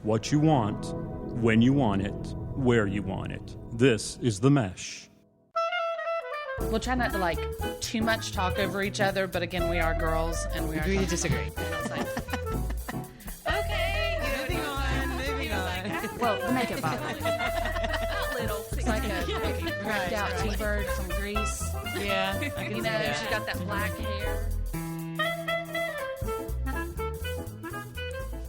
what you want, when you want it, where you want it. This is The Mesh. We'll try not to too much talk over each other, but again, we are girls and we are agree to disagree. Okay, Moving on. well, the makeup bottle. It's like a cracked out T-bird from Greece. Yeah, I can see that. She's got that black hair.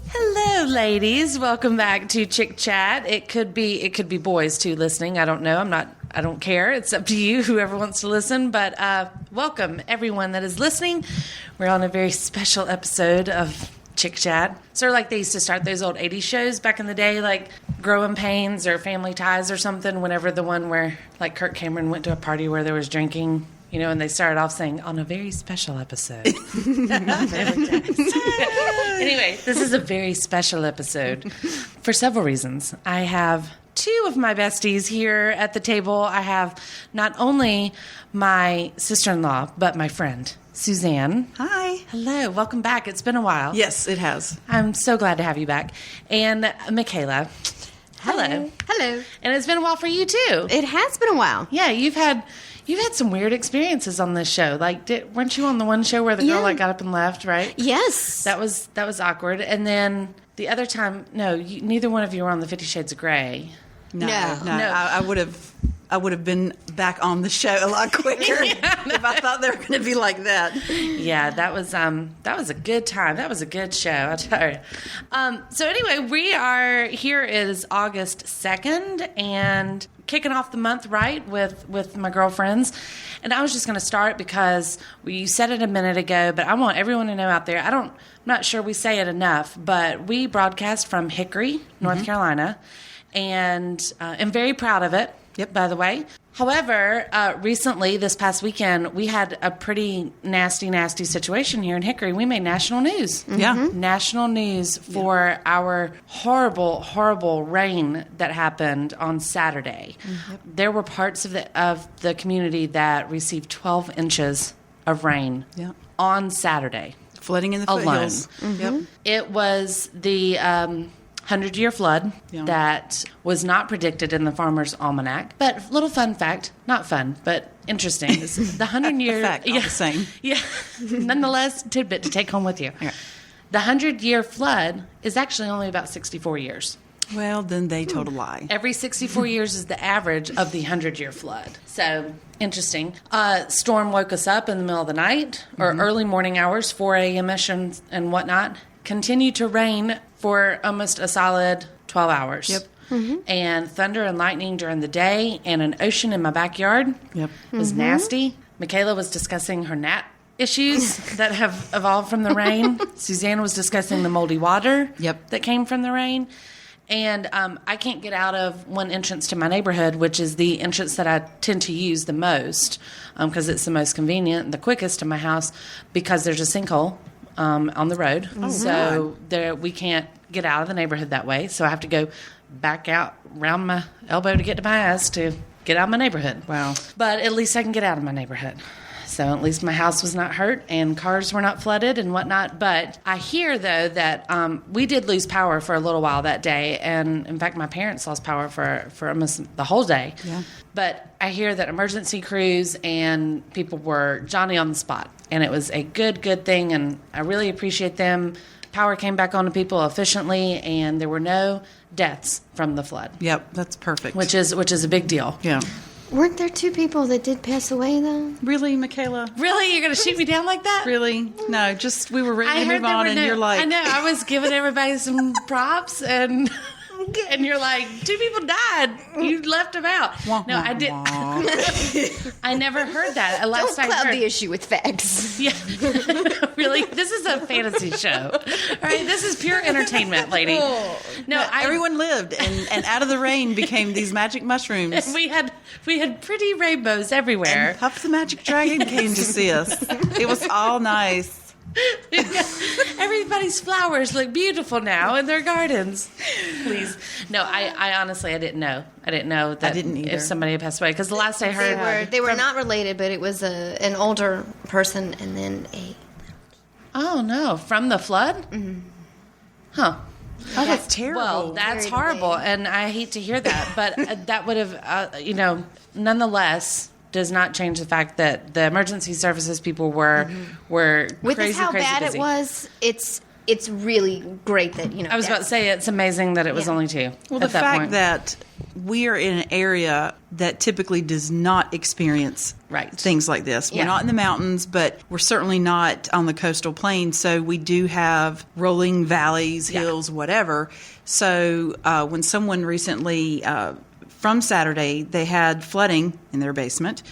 Hello, ladies. Welcome back to Chick Chat. It could be boys too listening. I don't know. I don't care. It's up to you, whoever wants to listen. But welcome everyone that is listening. We're on a very special episode of Chick Chat. Sort of like they used to start those old 80s shows back in the day, like Growing Pains or Family Ties or something, whenever the one where like Kirk Cameron went to a party where there was drinking, you know, and they started off saying, on a very special episode. Anyway, this is a very special episode for several reasons. I have two of my besties here at the table. I have not only my sister-in-law, but my friend, Suzanne. Hi. Hello. Welcome back. It's been a while. Yes, it has. I'm so glad to have you back. And Michaela. Hello. Hello. And it's been a while for you, too. It has been a while. Yeah, you've had some weird experiences on this show. Like, weren't you on the one show where the girl got up and left, right? Yes. That was awkward. And then the other time, neither one of you were on the 50 Shades of Grey. No. I would have been back on the show a lot quicker if I thought they were going to be like that. Yeah, that was a good time. That was a good show, I tell you. So anyway, we are here. It is August 2nd, and kicking off the month right with my girlfriends. And I was just going to start because you said it a minute ago, but I want everyone to know out there, I'm not sure we say it enough, but we broadcast from Hickory, North Carolina, and I'm very proud of it. Yep. By the way. However, recently, this past weekend, we had a pretty nasty situation here in Hickory. We made national news. Mm-hmm. Yeah. National news for our horrible rain that happened on Saturday. Mm-hmm. There were parts of the community that received 12 inches of rain on Saturday. Flooding in the alone. foothills. Mm-hmm. Yep. It was the 100-year flood that was not predicted in the Farmer's Almanac. But little fun fact, not fun, but interesting. The 100-year fact, not the same. Yeah, nonetheless, tidbit to take home with you. Okay. The 100-year flood is actually only about 64 years. Well, then they told a lie. Every 64 years is the average of the 100-year flood. So, interesting. Storm woke us up in the middle of the night, or early morning hours, 4 a.m.ish and whatnot. Continued to rain for almost a solid 12 hours. Yep. Mm-hmm. And thunder and lightning during the day, and an ocean in my backyard. Yep. It was nasty. Michaela was discussing her gnat issues that have evolved from the rain. Suzanne was discussing the moldy water that came from the rain. And I can't get out of one entrance to my neighborhood, which is the entrance that I tend to use the most because it's the most convenient and the quickest to my house because there's a sinkhole on the road. Oh, so we can't get out of the neighborhood that way. So I have to go back out around my elbow to get to my ass to get out of my neighborhood. Wow. But at least I can get out of my neighborhood. So at least my house was not hurt and cars were not flooded and whatnot. But I hear, though, that we did lose power for a little while that day. And, in fact, my parents lost power for almost the whole day. Yeah. But I hear that emergency crews and people were Johnny on the spot. And it was a good thing. And I really appreciate them. Power came back on to people efficiently, and there were no deaths from the flood. Yep, that's perfect. Which is a big deal. Yeah. Weren't there two people that did pass away, though? Really, Michaela? Really? You're going to shoot me down like that? Really? No, just we were ready to move there on, were and you're like... I know. I was giving everybody some props, and you're like, 2 people died. You left them out. No, I did. I never heard that. Don't cloud the issue with facts. Yeah. Really? This is a fantasy show. All right? This is pure entertainment, lady. No, everyone lived, and out of the rain became these magic mushrooms. We had pretty rainbows everywhere. And Puff the Magic Dragon came to see us. It was all nice. Everybody's flowers look beautiful now in their gardens. Please. No, I honestly, I didn't know. I didn't know that I didn't either. If somebody had passed away. Because the last I heard... They were not related, but it was an older person and then a... Oh, no. From the flood? Mm-hmm. Huh. Oh, that's terrible. Well, that's Very horrible, delayed. and I hate to hear that. But that would have, nonetheless, does not change the fact that the emergency services people were With crazy, this how crazy bad busy. it was, it's really great that I was about to say it's amazing that it was Yeah. only 2. Well, at the that fact point. that we are in an area that typically does not experience Right. things like this. We're Yeah. not in the mountains, but we're certainly not on the coastal plain. So we do have rolling valleys, Yeah. hills, whatever. So when someone recently, from Saturday, they had flooding in their basement,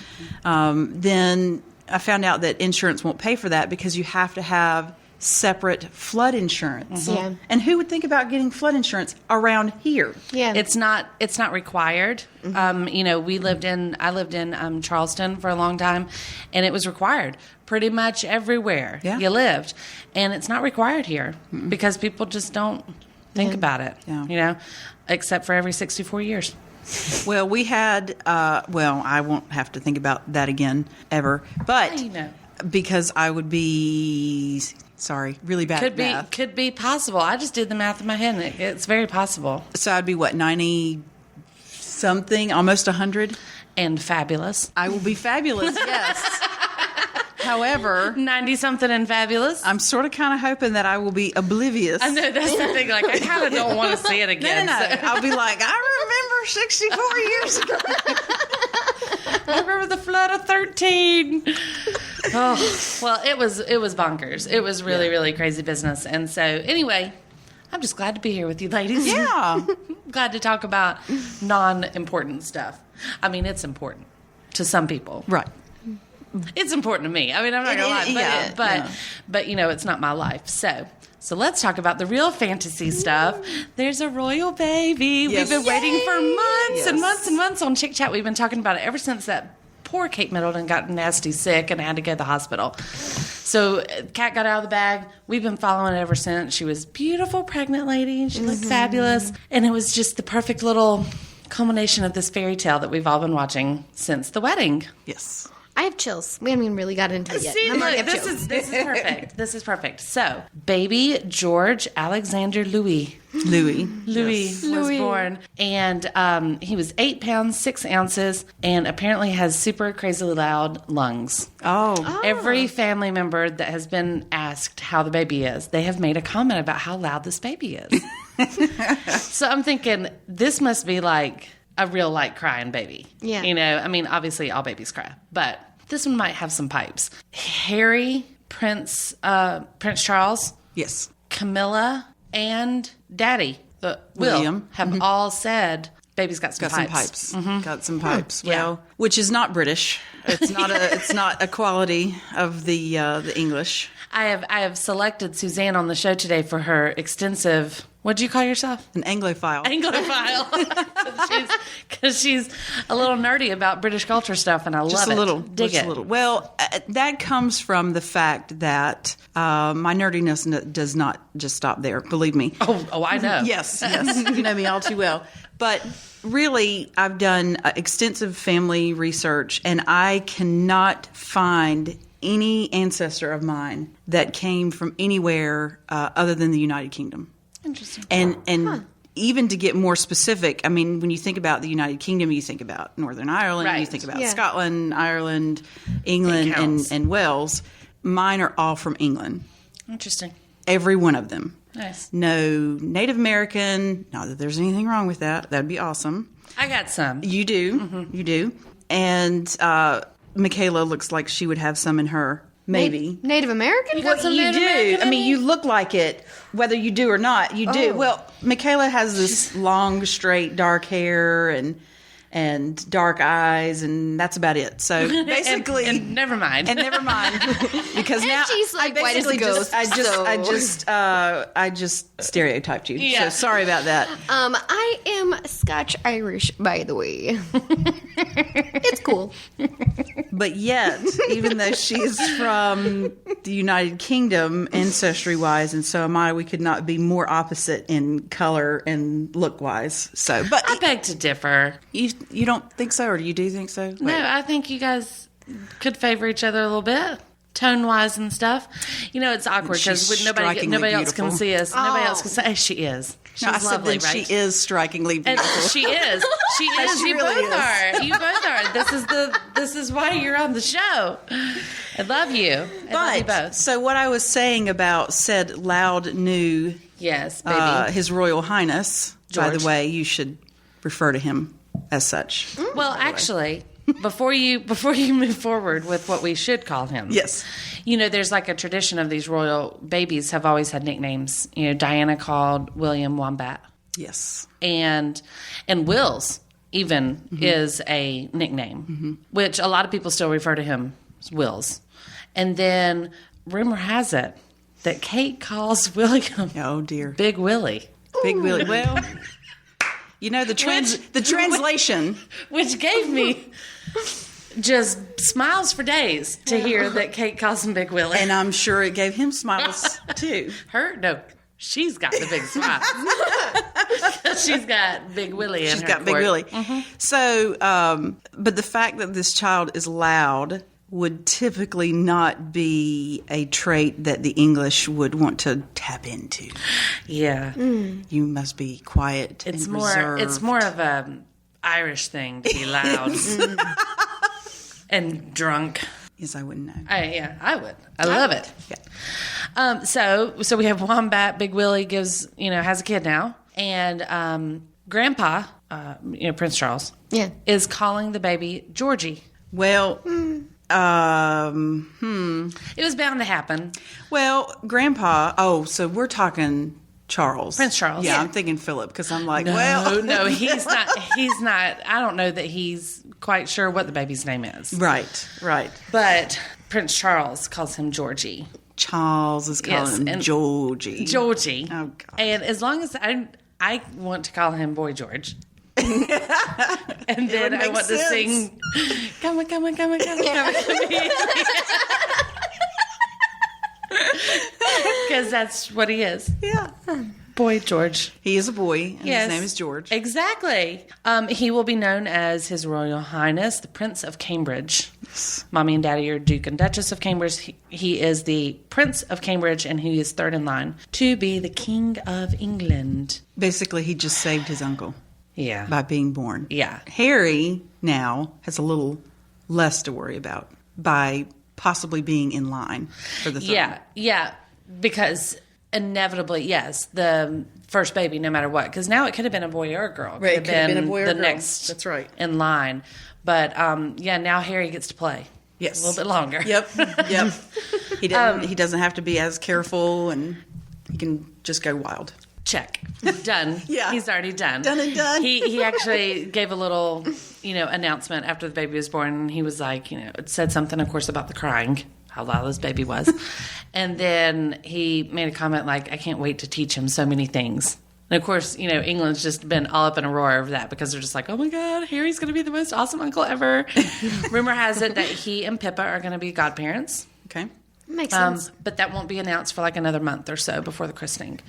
then I found out that insurance won't pay for that because you have to have separate flood insurance. Yeah. And who would think about getting flood insurance around here? Yeah. It's not required. Mm-hmm. I lived in Charleston for a long time, and it was required pretty much everywhere Yeah. you lived, and it's not required here because people just don't think about it. Yeah. Except for every 64 years. Well, we had, I won't have to think about that again ever, but I know. because I would be, really bad at math. Could be possible. I just did the math in my head, and it's very possible. So I'd be 90 something, almost 100. And fabulous. I will be fabulous, yes. However, 90 something and fabulous. I'm sort of kind of hoping that I will be oblivious. I know that's the thing. Like I kind of don't want to see it again. No. so- I'll be like, I remember 64 years ago. I remember the flood of 13. Oh, well, it was bonkers. It was really, really crazy business. And so, anyway, I'm just glad to be here with you, ladies. Yeah. Glad to talk about non-important stuff. I mean, it's important to some people. Right. It's important to me. I mean, I'm not gonna lie, but it's not my life. So let's talk about the real fantasy stuff. There's a royal baby. Yes. We've been waiting for months and Yes. months and months on Chick Chat. We've been talking about it ever since that poor Kate Middleton got nasty sick and had to go to the hospital. So Kat got out of the bag. We've been following it ever since. She was a beautiful pregnant lady. She looked fabulous. And it was just the perfect little culmination of this fairy tale that we've all been watching since the wedding. Yes. I have chills. We haven't even really got into it yet. See, I'm already look, have this chills. is perfect. This is perfect. So, baby George Alexander Louis Yes. was born, and he was 8 pounds 6 ounces, and apparently has super crazy loud lungs. Oh. Every family member that has been asked how the baby is, they have made a comment about how loud this baby is. So I'm thinking this must be like a real like crying baby. Yeah. I mean, obviously all babies cry, but this one might have some pipes. Harry, Prince Charles, Yes. Camilla, and Daddy, William, William. have all said baby's got some Got pipes. some pipes. Got some pipes. Yeah. Well, which is not British. It's not a quality of the English. I have selected Suzanne on the show today for her extensive. What do you call yourself? An Anglophile. Anglophile. Because she's a little nerdy about British culture stuff, and I Just love it. a little. Dig just it. a little. Well, that comes from the fact that my nerdiness does not just stop there. Believe me. Oh, I know. Yes. You know me all too well. But really, I've done extensive family research, and I cannot find any ancestor of mine that came from anywhere other than the United Kingdom. Interesting. And even to get more specific, I mean, when you think about the United Kingdom, you think about Northern Ireland, you Right. think about Yeah. Scotland, Ireland, England, counts. and Wales. Mine are all from England. Interesting. Every one of them. Nice. No Native American. Not that there's anything wrong with that. That'd be awesome. I got some. You do. You do. And Michaela looks like she would have some in her. Maybe. Native American? got some You Native do. American I in mean, you? you look like it, whether you do or not. You do. Oh. Well, Michaela has this long, straight, dark hair and dark eyes, and that's about it. So basically, and never mind. and never mind, because And now she's, like, I white as a basically ghost, I just stereotyped you. Yeah. So sorry about that. I am Scotch Irish, by the way. It's cool. But yet, even though she's from the United Kingdom ancestry-wise, and so am I, we could not be more opposite in color and look-wise. So, but I beg to differ. you don't think so, or do you think so? No, I think you guys could favor each other a little bit. tone-wise and stuff. You know, it's awkward She's because nobody else can strikingly see us. Nobody else Oh. can say, she is. She's No, I said lovely, that right? she is strikingly And beautiful. she is. She is. She You really both is. are. You both are. This is why you're on the show. I love you. I love you But both. so what I was saying about said loud new Yes, baby. His Royal Highness. By George. the way, you should refer to him as such. Well, actually, before you move forward with what we should call him, Yes. you know, there's like a tradition of these royal babies have always had nicknames. You know, Diana called William Wombat, Yes. and Wills even is a nickname, which a lot of people still refer to him as Wills. And then rumor has it that Kate calls William Oh dear. Big Willie. Big Willie. Well, you know the translation. Which gave me just smiles for days to hear that Kate calls him Big Willie. And I'm sure it gave him smiles too. Her? No, she's got the big smile. She's got Big Willie in She's her got Big court. Willie. So, but the fact that this child is loud would typically not be a trait that the English would want to tap into. Yeah, You must be quiet it's and more. reserved. It's more of a Irish thing to be loud and drunk. Yes, I wouldn't know. I would. I love it. Yeah. So we have Wombat. Big Willie has a kid now, and Grandpa, Prince Charles, Yeah. is calling the baby Georgie. Well, It was bound to happen. well, Grandpa. Oh, so we're talking Charles, Prince Charles. Yeah, Yeah. I'm thinking Philip because I'm like, well, No, he's not. He's not. I don't know that he's quite sure what the baby's name is. right. But Prince Charles calls him Georgie. Charles is calling Yes, him and- Georgie. Georgie. Oh, God. And as long as I want to call him Boy George. And then I make want to sense. sing, come on, come on, come on, come on, come on, come on. Because that's what he is. Yeah. Boy George. He is a boy, and Yes. his name is George. Exactly. He will be known as His Royal Highness, the Prince of Cambridge. Mommy and Daddy are Duke and Duchess of Cambridge. He is the Prince of Cambridge, and he is third in line to be the King of England. Basically, he just saved his uncle Yeah. by being born. Yeah. Harry now has a little less to worry about by possibly being in line for the throne. Yeah. Because inevitably, yes, the first baby, no matter what. Because now it could have been a boy or a girl. Right, it could have been a boy or the girl. next That's right. in line. But, now Harry gets to play. Yes. A little bit longer. Yep. He doesn't have to be as careful, and he can just go wild. Check. Done. Yeah. He's already done. Done and done. He actually gave a little, announcement after the baby was born. He was like, it said something, of course, about the crying, how loud this baby was. And then he made a comment like, I can't wait to teach him so many things. And of course, England's just been all up in a roar over that because they're just like, oh my God, Harry's going to be the most awesome uncle ever. Rumor has it that he and Pippa are going to be godparents. Okay. Makes sense. But that won't be announced for like another month or so before the christening.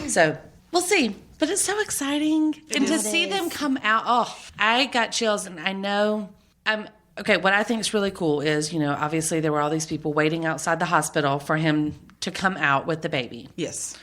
So we'll see. But it's so exciting. And to see them come out, I got chills. And I know, what I think is really cool is, obviously there were all these people waiting outside the hospital for him to come out with the baby. Yes.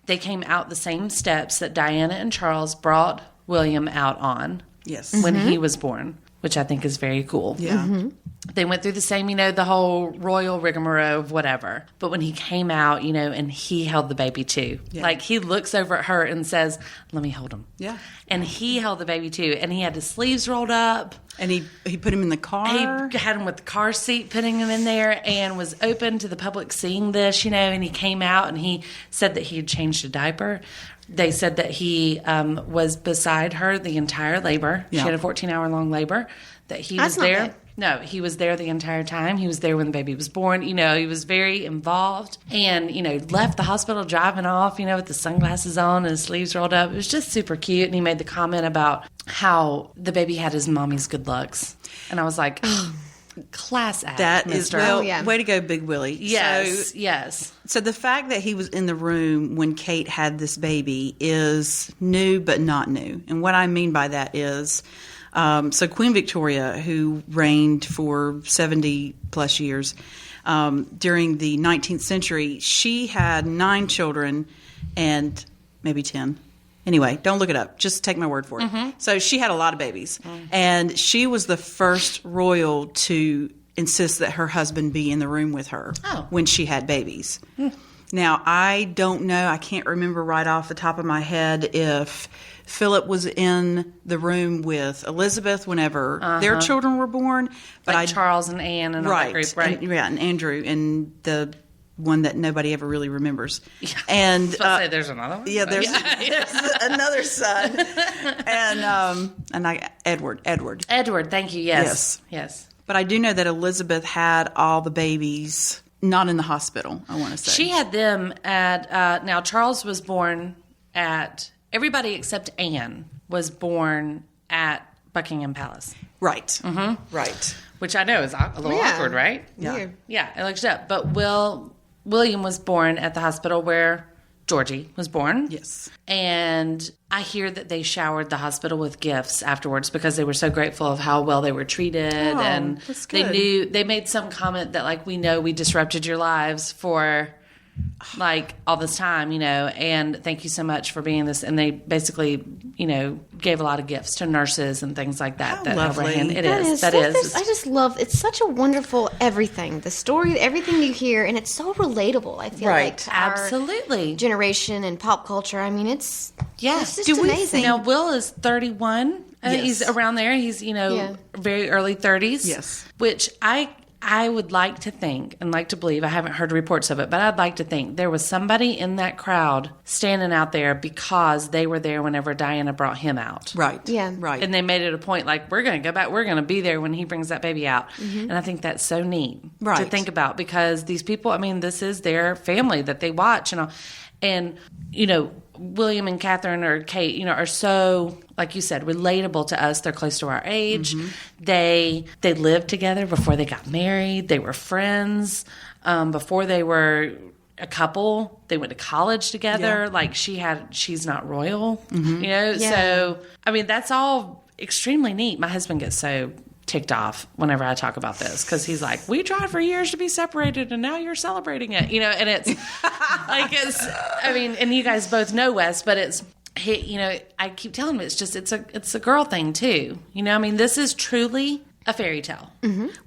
They came out the same steps that Diana and Charles brought William out on Yes. when he was born, which I think is very cool. Yeah. They went through the same, the whole royal rigmarole of whatever. But when he came out, and he held the baby too. Yeah. Like he looks over at her and says, let me hold him. Yeah. And he held the baby too. And he had his sleeves rolled up. And he put him in the car. He had him with the car seat, putting him in there, and was open to the public seeing this, and he came out and he said that he had changed a diaper. They said that he was beside her the entire labor. Yeah. She had a 14-hour-long labor. That he That's was not there. bad. No, he was there the entire time. He was there when the baby was born. He was very involved and, left the hospital driving off, with the sunglasses on and his sleeves rolled up. It was just super cute. And he made the comment about how the baby had his mommy's good looks. And I was like, class act, That is, mister. well, yeah. way to go, Big Willie. Yes, yes. So the fact that he was in the room when Kate had this baby is new but not new. And what I mean by that is, so Queen Victoria, who reigned for 70 plus years, during the 19th century, she had 9 children and maybe 10. Anyway, don't look it up. Just take my word for it. So she had a lot of babies. And she was the first royal to insist that her husband be in the room with her when she had babies. Now, I don't know. I can't remember right off the top of my head if Philip was in the room with Elizabeth whenever their children were born. But like Charles and Anne and all that group, right? And Andrew and the one that nobody ever really remembers. Yeah. And Say there's another one. Yeah, there's another son. And Edward. Edward, thank you. Yes. But I do know that Elizabeth had all the babies not in the hospital, I want to say. She had them at, now Charles was born at, everybody except Anne was born at Buckingham Palace. Right. Mm-hmm. Right. Which I know is a little awkward, right? Yeah. Yeah, I looked it up. But William was born at the hospital where Georgie was born. Yes. And I hear that they showered the hospital with gifts afterwards because they were so grateful of how well they were treated. And that's good. They made some comment that, like, we know we disrupted your lives for, like, all this time, and thank you so much for being this. And they basically, gave a lot of gifts to nurses and things like that. How lovely. That is. I just love, it's such a wonderful everything. The story, everything you hear, and it's so relatable, I feel like, to our absolutely generation and pop culture. I mean, it's just Do amazing. Now, Will is 31. Yes. He's around there. He's, very early 30s. Yes. Which I would like to think and like to believe, I haven't heard reports of it, but I'd like to think there was somebody in that crowd standing out there because they were there whenever Diana brought him out. Right. Yeah. Right. And they made it a point, like, we're going to go back, we're going to be there when he brings that baby out. And I think that's so neat to think about because these people, I mean, this is their family that they watch and William and Catherine or Kate, are so, like you said, relatable to us. They're close to our age. They lived together before they got married. They were friends before they were a couple. They went to college together. Like she's not royal, So, I mean, that's all extremely neat. My husband gets so ticked off whenever I talk about this because he's like, we tried for years to be separated and now you're celebrating it, and it's like, and you guys both know Wes, but it's, I keep telling him it's a girl thing too. This is truly a fairy tale.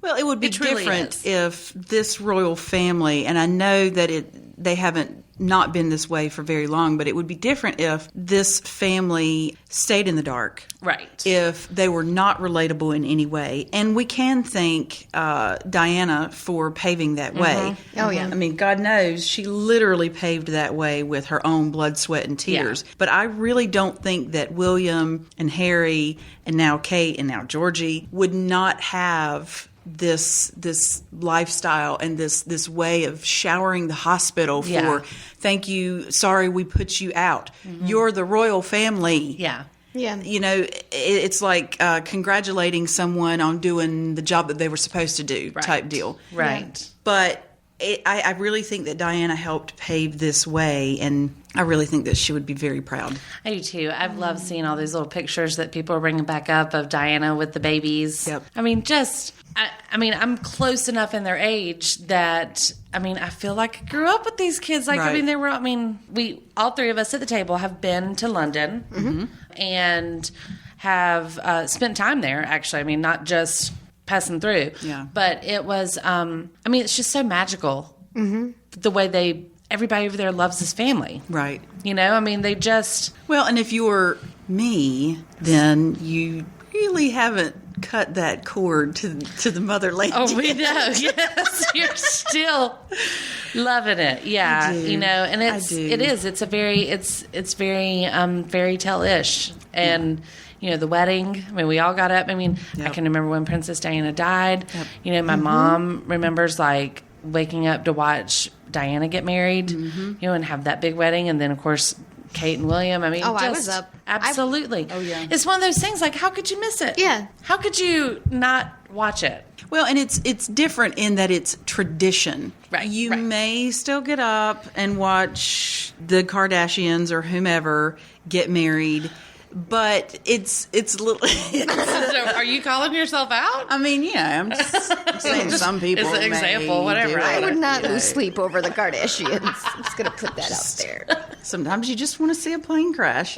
Well, it would be different if this royal family, and I know that they haven't not been this way for very long, but it would be different if this family stayed in the dark. Right. If they were not relatable in any way. And we can thank Diana for paving that way. Oh, yeah. I mean, God knows she literally paved that way with her own blood, sweat, and tears. Yeah. But I really don't think that William and Harry and now Kate and now Georgie would not have this lifestyle and this way of showering the hospital for thank you, sorry we put you out. You're the royal family. Yeah. It's like congratulating someone on doing the job that they were supposed to do type deal. Right. Yeah. But I really think that Diana helped pave this way, and I really think that she would be very proud. I do too. I've loved seeing all these little pictures that people are bringing back up of Diana with the babies. Yep. I mean, I'm close enough in their age that, I feel like I grew up with these kids. Like, we, all three of us at the table have been to London and have spent time there, actually. Not just passing through. Yeah. But it was, it's just so magical. The way everybody over there loves this family. Right. They just... Well, and if you're me, then you really haven't cut that cord to the motherland. Oh, we know. Yes, you're still loving it. Yeah, and it's very fairy tale-ish, and the wedding. We all got up. I can remember when Princess Diana died. Yep. My mom remembers like waking up to watch Diana get married, and have that big wedding, and then of course Kate and William. I was up. Absolutely. It's one of those things like, how could you miss it? Yeah. How could you not watch it? Well, and it's different in that it's tradition. Right. You may still get up and watch the Kardashians or whomever get married, but it's little. So are you calling yourself out? I mean, I'm just saying some people. It's an example, whatever. I would not lose sleep over the Kardashians. I'm just going to put that out there. Sometimes you just want to see a plane crash.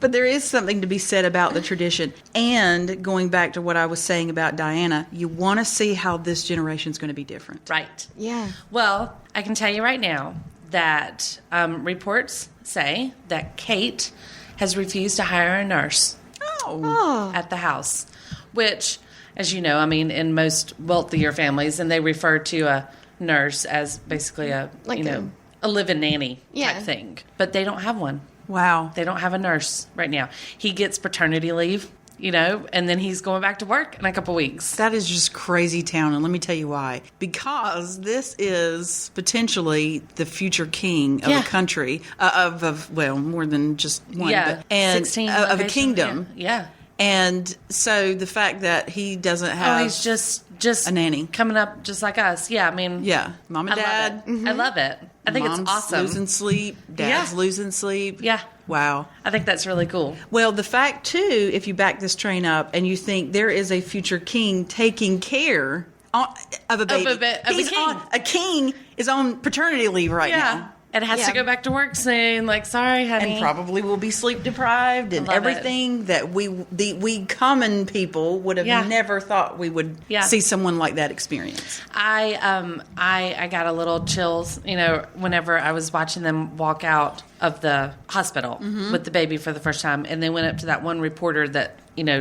But there is something to be said about the tradition. And going back to what I was saying about Diana, you want to see how this generation is going to be different. Right. Yeah. Well, I can tell you right now that reports say that Kate has refused to hire a nurse at the house, which, as you know, I mean, in most wealthier families, and they refer to a nurse as basically a live-in nanny type thing. But they don't have one. Wow. They don't have a nurse right now. He gets paternity leave, and then he's going back to work in a couple weeks. That is just crazy town, and let me tell you why. Because this is potentially the future king of a country, more than just one, and 16 of a kingdom. Yeah. And so the fact that he doesn't have he's just a nanny coming up just like us. Yeah, I mean, mom and dad. I love it. I think Mom's it's awesome. Losing sleep, dad's losing sleep. Yeah. Wow. I think that's really cool. Well, the fact too, if you back this train up and you think there is a future king taking care of a baby, of a king. A king is on paternity leave right now. And has to go back to work soon. Like, sorry, honey. And probably will be sleep deprived and everything that we common people would have never thought we would see someone like that experience. I got a little chills, whenever I was watching them walk out of the hospital with the baby for the first time, and they went up to that one reporter that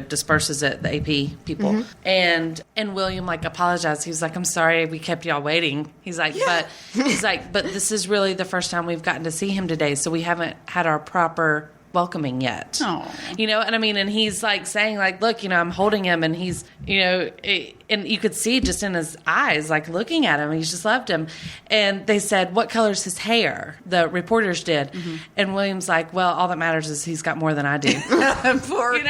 disperses it, the AP people, and William apologized. He was like, "I'm sorry, we kept y'all waiting." He's like, but this is really the first time we've gotten to see him today, so we haven't had our proper welcoming yet. And I mean, and he's saying look, I'm holding him, and he's and you could see just in his eyes looking at him, he just loved him. And they said, what color's his hair? The reporters did. And William's like, well, all that matters is he's got more than I do. Poor William.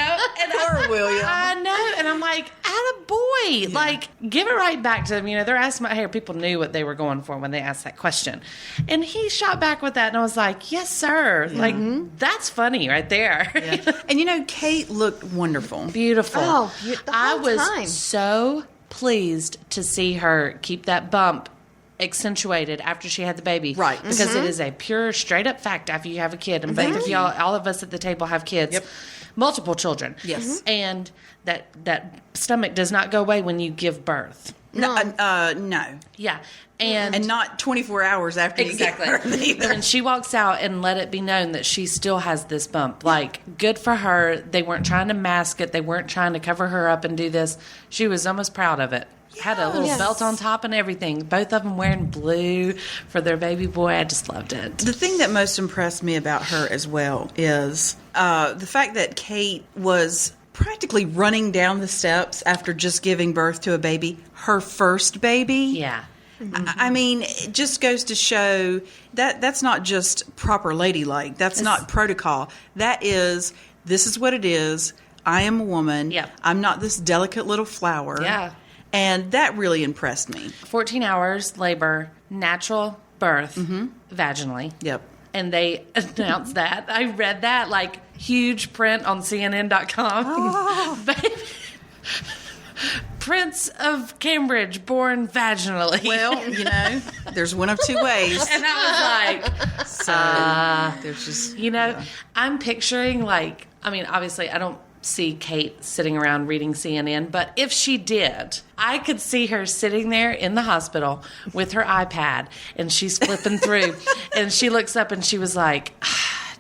I know. And I'm like, attaboy. Give it right back to them. They're asking about hair. People knew what they were going for when they asked that question. And he shot back with that, and I was like, yes, sir. That's funny right there. And Kate looked wonderful. Beautiful. Oh, the whole was time. so pleased to see her keep that bump accentuated after she had the baby. Right. Because it is a pure, straight up fact after you have a kid. And both of y'all, all of us at the table have kids. Multiple children. Yes. And that stomach does not go away when you give birth. No. Yeah. And not 24 hours after you get her either. And she walks out and let it be known that she still has this bump. Good for her. They weren't trying to mask it. They weren't trying to cover her up and do this. She was almost proud of it. Had a little belt on top and everything. Both of them wearing blue for their baby boy. I just loved it. The thing that most impressed me about her as well is the fact that Kate was practically running down the steps after just giving birth to a baby, her first baby. Yeah. I mean, it just goes to show that that's not just proper ladylike. That's not protocol. That is, this is what it is. I am a woman. Yep. I'm not this delicate little flower. Yeah. And that really impressed me. 14 hours labor, natural birth, vaginally. Yep. And they announced that. I read that huge print on CNN.com. Oh. Prince of Cambridge born vaginally. Well, there's one of two ways. And I was like, there's just, I'm picturing obviously I don't see Kate sitting around reading CNN, but if she did, I could see her sitting there in the hospital with her iPad, and she's flipping through, and she looks up and she was like,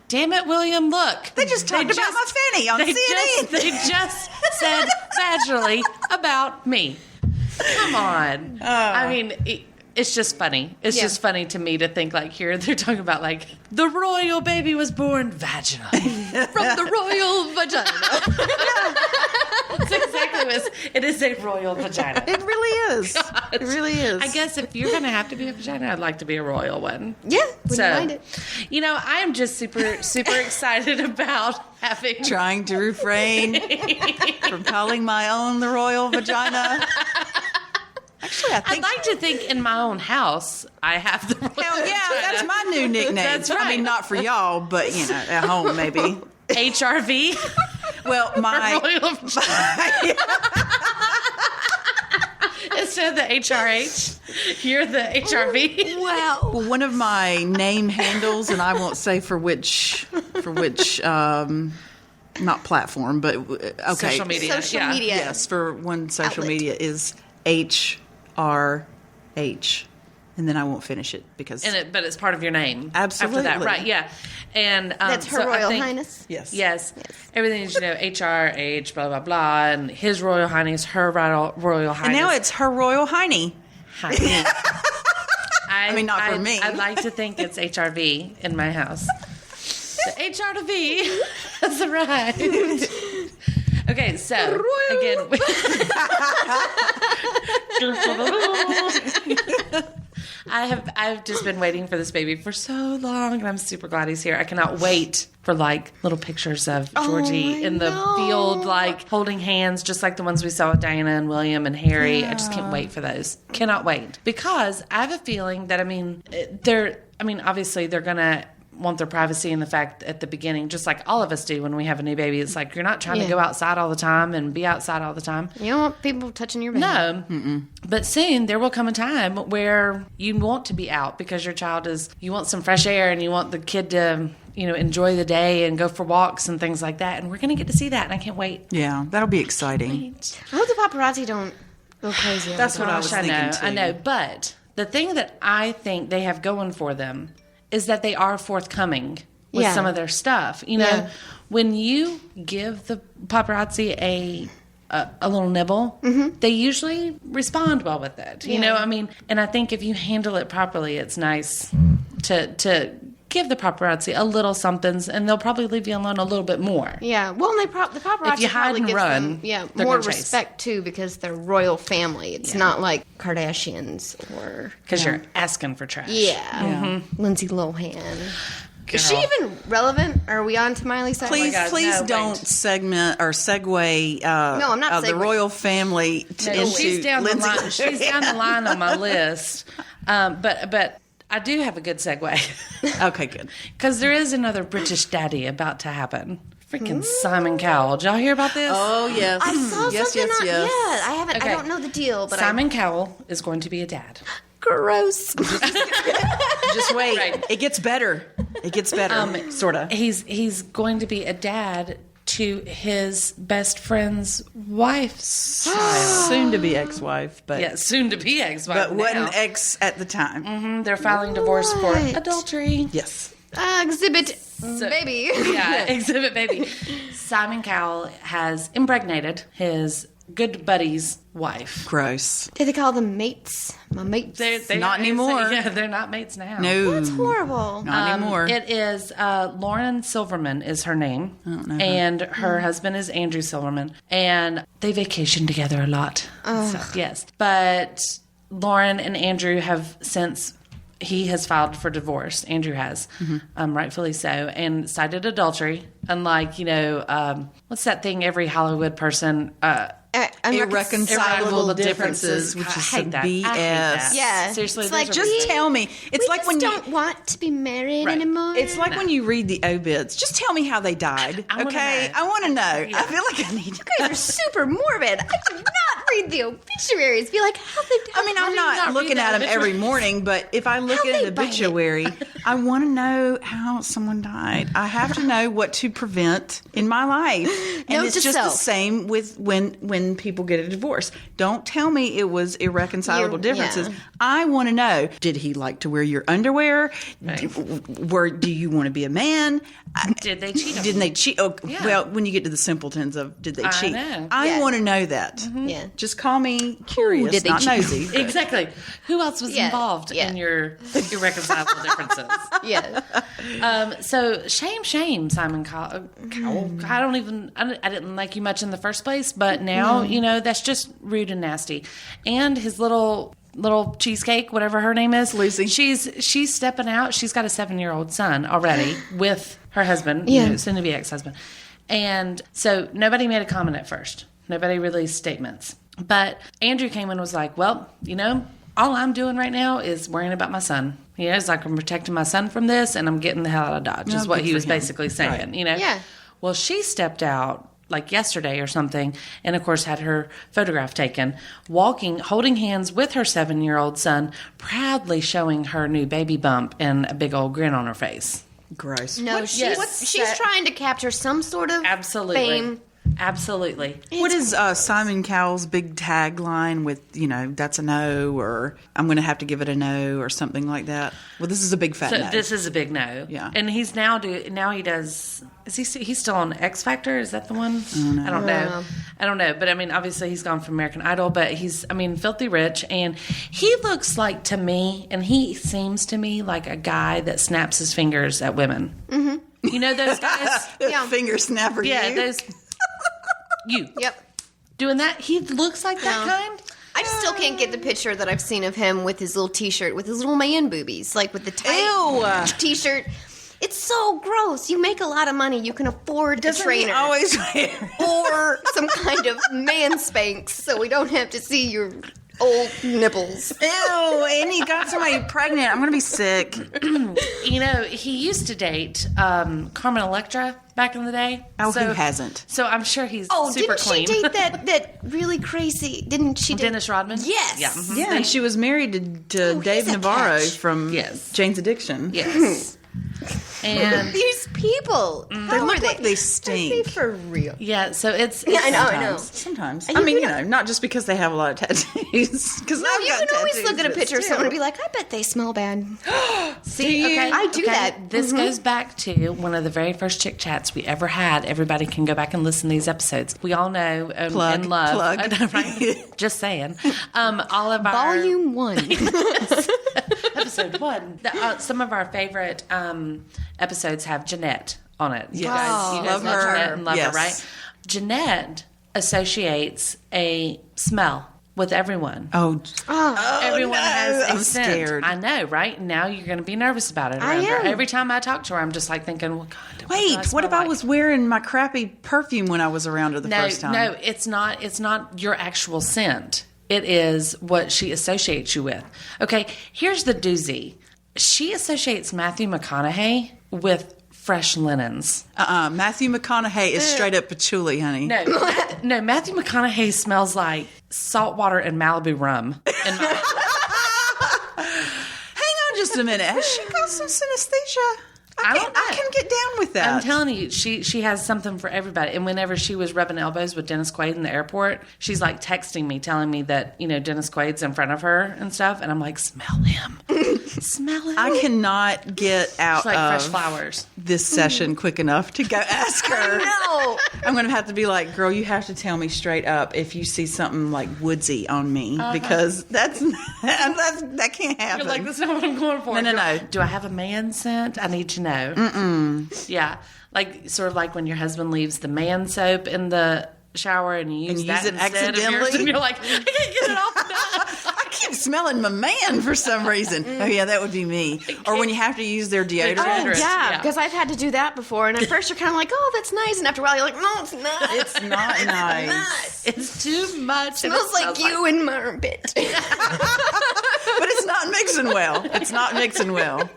damn it, William, look. They just talked about my fanny on CNN. They just said vaginally about me. Come on. I mean, it's just funny. It's just funny to me to think here they're talking about the royal baby was born vaginally from the royal vagina. That's exactly what it is. A royal vagina. It really is. God. It really is. I guess if you're going to have to be a vagina, I'd like to be a royal one. Yeah, wouldn't mind it. I am just super excited about having trying to refrain from calling my own the royal vagina. Actually, I think I'd like to think in my own house I have the royal hell yeah, that's my new nickname. That's right. I mean, not for y'all, but at home maybe. HRV. Well, Royal Instead of the HRH, you're the HRV. Wow. well, one of my name handles, and I won't say for which, not platform, but okay, Social media. Social yeah. media. Yes, for one social Outlet. media is HRH, and then I won't finish it because But it's part of your name. Absolutely. After that, right? Yeah. And That's Her so I Royal think- Highness. yes, Yes. Everything is, HRH, blah, blah, blah, and His Royal Highness, Her Royal Highness. and now it's Her Royal Hiney. Honey. I mean, not for me. I'd like to think it's HRV in my house. The HR to V has arrived. Okay, so again, I've just been waiting for this baby for so long, and I'm super glad he's here. I cannot wait for little pictures of Georgie in the field, holding hands, just like the ones we saw with Diana and William and Harry. I just can't wait for those. Cannot wait, because I have a feeling that obviously they're gonna want their privacy, and the fact at the beginning, just like all of us do when we have a new baby, it's like you're not trying to go outside all the time and be outside all the time. You don't want people touching your baby. No. Mm-mm. But soon there will come a time where you want to be out because your child you want some fresh air, and you want the kid to, enjoy the day and go for walks and things like that. And we're going to get to see that, and I can't wait. Yeah, that'll be exciting. I hope the paparazzi don't go crazy. That's what I was thinking too. I know. But the thing that I think they have going for them is that they are forthcoming with some of their stuff. When you give the paparazzi a little nibble, they usually respond well with it. And I think if you handle it properly, it's nice to give the paparazzi a little something, and they'll probably leave you alone a little bit more. Yeah, well, the paparazzi If you hide probably and gives run, them they're more gonna chase. respect too, because they're royal family. It's not like Kardashians or Because you're asking for trash. Lindsay Lohan. Is she even relevant? Are we on to Miley Cyrus? Please, God, please no, don't wait. segment or segue. No, I'm not the segueing. royal family into she's down the Lindsay. line. She's down the line on my list. But I do have a good segue. Okay, good. Because there is another British daddy about to happen. Freaking Simon Cowell. Did y'all hear about this? Oh yes, I saw yes, something. yes, yes. Yeah, I haven't. Okay. I don't know the deal, but Simon Cowell is going to be a dad. gross. Just wait. Right. It gets better. It gets better. Sort of. He's going to be a dad to his best friend's wife's child. Soon to be ex-wife, but Yeah, soon to be ex-wife. but now. wasn't ex at the time. They're filing divorce for What? adultery. Yes. Exhibit baby. Yeah, exhibit baby. Simon Cowell has impregnated his good buddy's wife. Gross. Did they call them mates? My mates. They Not anymore. Yeah, they're not mates now. No. That's horrible. Not anymore. It is Lauren Silverman is her name, and her husband is Andrew Silverman, and they vacation together a lot. So, yes, but Lauren and Andrew have since. He has filed for divorce. Andrew has, rightfully so, and cited adultery. Unlike, what's that thing every Hollywood person... Irreconcilable differences, which I is hate some that. I hate BS. that. Yeah. Seriously, It's those like, are Just ridiculous. tell me. It's we like just when don't you. want to be married Right. anymore. It's like when you read the obits. Just tell me how they died. I wanna Okay, know. I want to know. Yeah. I feel like I need. You guys are super morbid. I did not read the obituaries. Be like, how they die. I mean, I'm not looking read at the them every morning, but if I look How'd at they an bite it? obituary, I want to know how someone died. I have to know what to prevent in my life. And Note it's to just the self. same with when people get a divorce. Don't tell me it was irreconcilable differences. Yeah. I want to know, did he like to wear your underwear? Do you want to be a man? Did they cheat on Didn't they cheat? Oh, Yeah. well, when you get to the simpletons of did they I cheat? know. I Yeah. want to know that. Yeah. Just call me curious, did they not cheat? nosy. but- Exactly. Who else was Yeah. involved Yeah. in your irreconcilable differences? Yeah. So shame, Simon Cowell. I didn't like you much in the first place, but now that's just rude and nasty. And his little cheesecake, whatever her name is, Lucy. She's stepping out. She's got a 7-year-old son already with her husband, Yeah. soon to be ex-husband. And so nobody made a comment at first. Nobody released statements. But Andrew came and was like, well, all I'm doing right now is worrying about my son. It's like I'm protecting my son from this, and I'm getting the hell out of Dodge, is what he was basically saying, Yeah. Well, she stepped out like yesterday or something, and of course had her photograph taken, holding hands with her 7-year-old son, proudly showing her new baby bump and a big old grin on her face. Gross. No, she's trying to capture some sort of fame. Absolutely. What is Simon Cowell's big tagline with, that's a no, or I'm going to have to give it a no, or something like that? Well, this is a big fat no. This is a big no. Yeah. And he's now he does, he's still on X Factor? Is that the one? I don't know. But I mean, obviously he's gone from American Idol, but he's, filthy rich. And he looks like, to me, and he seems to me like a guy that snaps his fingers at women. Mm-hmm. You know those guys? Finger snapper. Yeah, those... You. Yep. Doing that? He looks like that kind? I just still can't get the picture that I've seen of him with his little T-shirt, with his little man boobies, like with the tight T-shirt. It's so gross. You make a lot of money. You can afford a trainer. He always wear or some kind of man Spanx, so we don't have to see your old nipples. Ew, and he got somebody pregnant. I'm going to be sick. He used to date Carmen Electra back in the day. Oh, who hasn't? So I'm sure he's super clean. Didn't she date that really crazy? Didn't she date Dennis Rodman? Yes. Yeah. Mm-hmm. Yeah, and she was married to Dave Navarro from Jane's Addiction. Yes. And these people, they look like they stink. Are they for real? Yeah, so it's I know. Sometimes. Not just because they have a lot of tattoos. Because you can always look at a picture of someone and be like, I bet they smell bad. See, okay, I do that. This goes back to one of the very first Chick Chats we ever had. Everybody can go back and listen to these episodes. We all know and love. Plug. Right? Just saying. All of our... Volume 1. Episode 1. Some of our favorite episodes have Jeanette on it. You guys love love her. Jeanette and love her, right? Jeanette associates a smell with everyone. Oh, Everyone has a I'm scent. scared. I know, right? Now you're going to be nervous about it around her. Every time I talk to her, I'm just like thinking, well, God, wait, what if I was wearing my crappy perfume when I was around her the first time? No, it's not. It's not your actual scent. It is what she associates you with. Okay, here's the doozy. She associates Matthew McConaughey with fresh linens. Matthew McConaughey is straight up patchouli, honey. No, Matthew McConaughey smells like salt water and Malibu rum. Hang on just a minute. Has she got some synesthesia? I can get down with that. I'm telling you, she has something for everybody. And whenever she was rubbing elbows with Dennis Quaid in the airport, she's like texting me, telling me that, Dennis Quaid's in front of her and stuff. And I'm like, smell him. Smell him. I cannot get out like of fresh flowers. This session quick enough to go ask her. No. I'm going to have to be like, girl, you have to tell me straight up if you see something like woodsy on me, because that can't happen. You're like, that's not what I'm going for. No. Do I have a man scent? I need to know. Mm-mm. Yeah. Like, sort of like when your husband leaves the man soap in the shower and you use that it instead of yours, and you're like, I can't get it off now. I keep smelling my man for some reason. Oh, yeah, that would be me. Or when you have to use their deodorant. Deodorant. Yeah, because I've had to do that before. And at first you're kind of like, oh, that's nice. And after a while you're like, no, it's not. It's not nice. It's too much. It smells like you in my armpit. But it's not mixing well.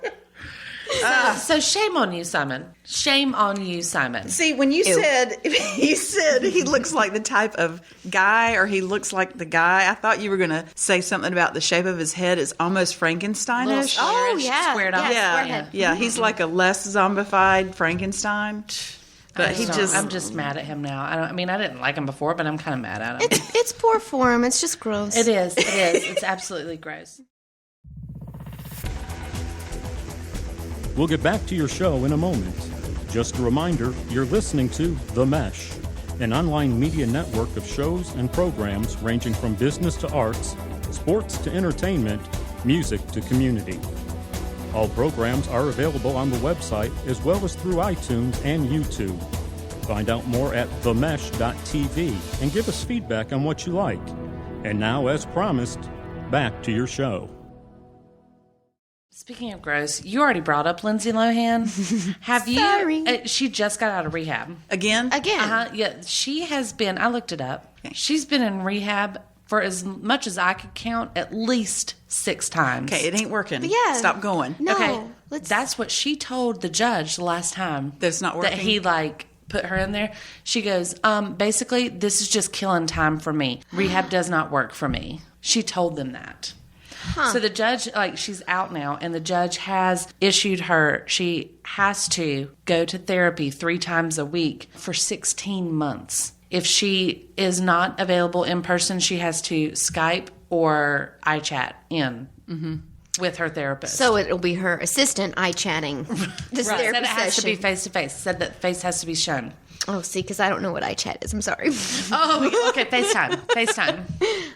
So shame on you, Simon. Shame on you, Simon. See, when you said he looks like the type of guy, or he looks like the guy, I thought you were going to say something about the shape of his head is almost Frankensteinish. Oh, yeah. Squared off. Yeah. He's like a less zombified Frankenstein. But I'm just mad at him now. I didn't like him before, but I'm kind of mad at him. It's poor form. It's just gross. It is. It's absolutely gross. We'll get back to your show in a moment. Just a reminder, you're listening to The Mesh, an online media network of shows and programs ranging from business to arts, sports to entertainment, music to community. All programs are available on the website as well as through iTunes and YouTube. Find out more at themesh.tv and give us feedback on what you like. And now, as promised, back to your show. Speaking of gross, you already brought up Lindsay Lohan. Have you? Sorry. She just got out of rehab. Again? Yeah, she has been, I looked it up. She's been in rehab for as much as I could count, at least 6 times. Okay, it ain't working. Yeah. Stop going. No. Okay, let's- that's what she told the judge the last time. That's not working? That he, put her in there. She goes, basically, this is just killing time for me. Rehab does not work for me. She told them that. So the judge, she's out now, and the judge has issued her, she has to go to therapy 3 times a week for 16 months. If she is not available in person, she has to Skype or iChat in with her therapist. So it'll be her assistant eye-chatting this Right. therapy Said it has to be session. face-to-face. Said that face has to be shown. Oh, see, because I don't know what iChat is. I'm sorry. Oh, okay, FaceTime. FaceTime.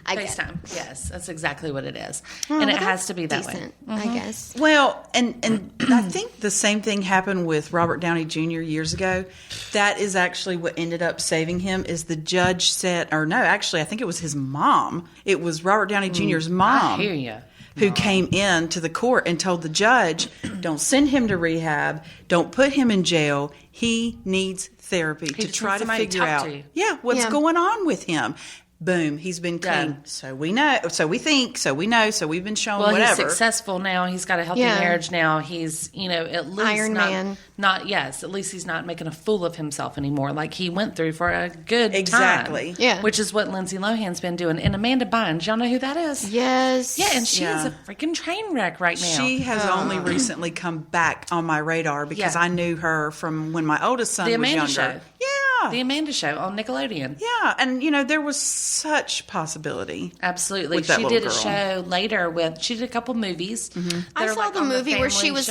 I get it. FaceTime. Yes, that's exactly what it is. And it has to be that Decent, way. I guess. Well, and I think the same thing happened with Robert Downey Jr. years ago. That is actually what ended up saving him. Is the judge said, or no, actually, I think it was his mom. It was Robert Downey Jr.'s mom. I hear you. Who came in to the court and told the judge, don't send him to rehab, don't put him in jail. He needs therapy to just try needs to somebody to figure talk out to. what's Yeah. going on with him. Boom, he's been clean. Done. So we know, so we think, so we know, so we've been shown Well, whatever. he's successful now. He's got a healthy Yeah. marriage now. He's, at least Iron Man. At least he's not making a fool of himself anymore like he went through for a good Exactly. time. Yeah. Which is what Lindsay Lohan's been doing. And Amanda Bynes, y'all know who that is? Yes. Yeah, and she is Yeah. a freaking train wreck right now. She has only recently come back on my radar because Yeah. I knew her from when my oldest son The was Amanda younger. Show. Yeah. The Amanda Show on Nickelodeon. Yeah, and there was such possibility. Absolutely. With that She little did a girl. show later she did a couple movies. I saw the movie where she was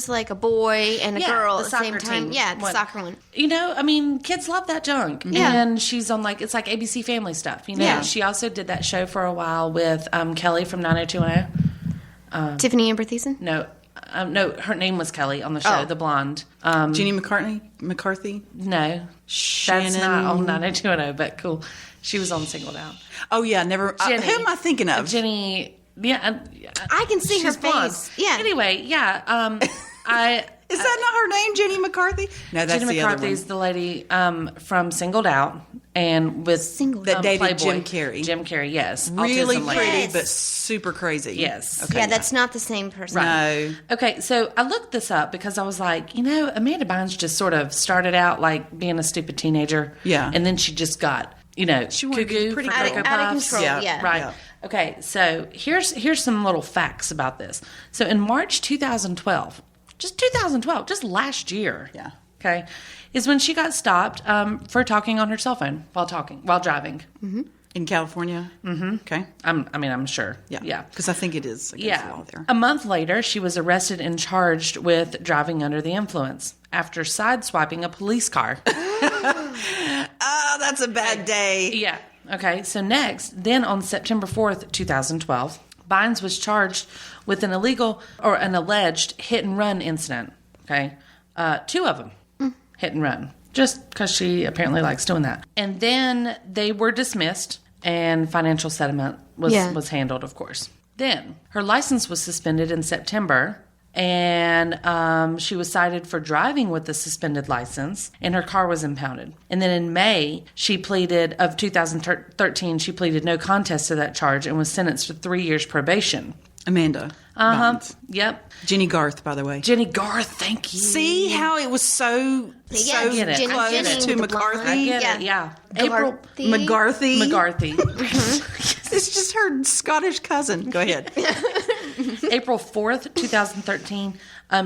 like a boy and a Yeah, girl the at the same soccer time. team Yeah, the one. soccer one. Kids love that junk. Yeah. And she's on it's like ABC Family stuff. Yeah. She also did that show for a while with Kelly from 90210. Tiffany Amber Thiessen? No, her name was Kelly on the show, Oh. the blonde. Jeannie McCarthy? No, Shannon. that's not on 90210, but cool. She was on Singled Out. Oh, yeah, never. Jenny. Who am I thinking of? Jenny, yeah. I can see her she's blonde. face. Yeah. Anyway, yeah. Is that not her name, Jenny McCarthy? No, that's Jenny the McCarthy's other one. the lady from Singled Out and with Singled That dated Playboy. Jim Carrey. Jim Carrey, yes. Really Autism lady. pretty, Yes. but super crazy. Yes. Okay. Yeah, that's not the same person. No. Okay, so I looked this up because I was like, Amanda Bynes just sort of started out like being a stupid teenager. Yeah. And then she just got, She wanted to be cuckoo pretty for cool. Cocoa Out of Puffs. control, yeah. Right. Yeah. Okay, so here's some little facts about this. So in March 2012, just last year. Yeah. Okay, is when she got stopped for talking on her cell phone while driving. In California? Mm-hmm. Okay. I'm sure. Yeah. Yeah. Because I think it is against the law there. A month later, she was arrested and charged with driving under the influence after sideswiping a police car. Oh, that's a bad day. Yeah. Okay. So then on September 4th, 2012, Bynes was charged with an alleged hit and run incident. Okay. 2 of them hit and run, just because she apparently likes doing that. And then they were dismissed and financial settlement was handled, of course. Then her license was suspended in September. And she was cited for driving with the suspended license, and her car was impounded. And then in May, 2013, she pleaded no contest to that charge and was sentenced to 3 years probation. Amanda. Bynes. Yep. Jenny Garth, by the way. Jenny Garth, thank you. See how it was so Yeah, get it. Jenny, I get close it. to with the McCarthy? blonde. I get it, yeah. April McCarthy. McGarthy. McGarthy. It's just her Scottish cousin. Go ahead. April 4th, 2013,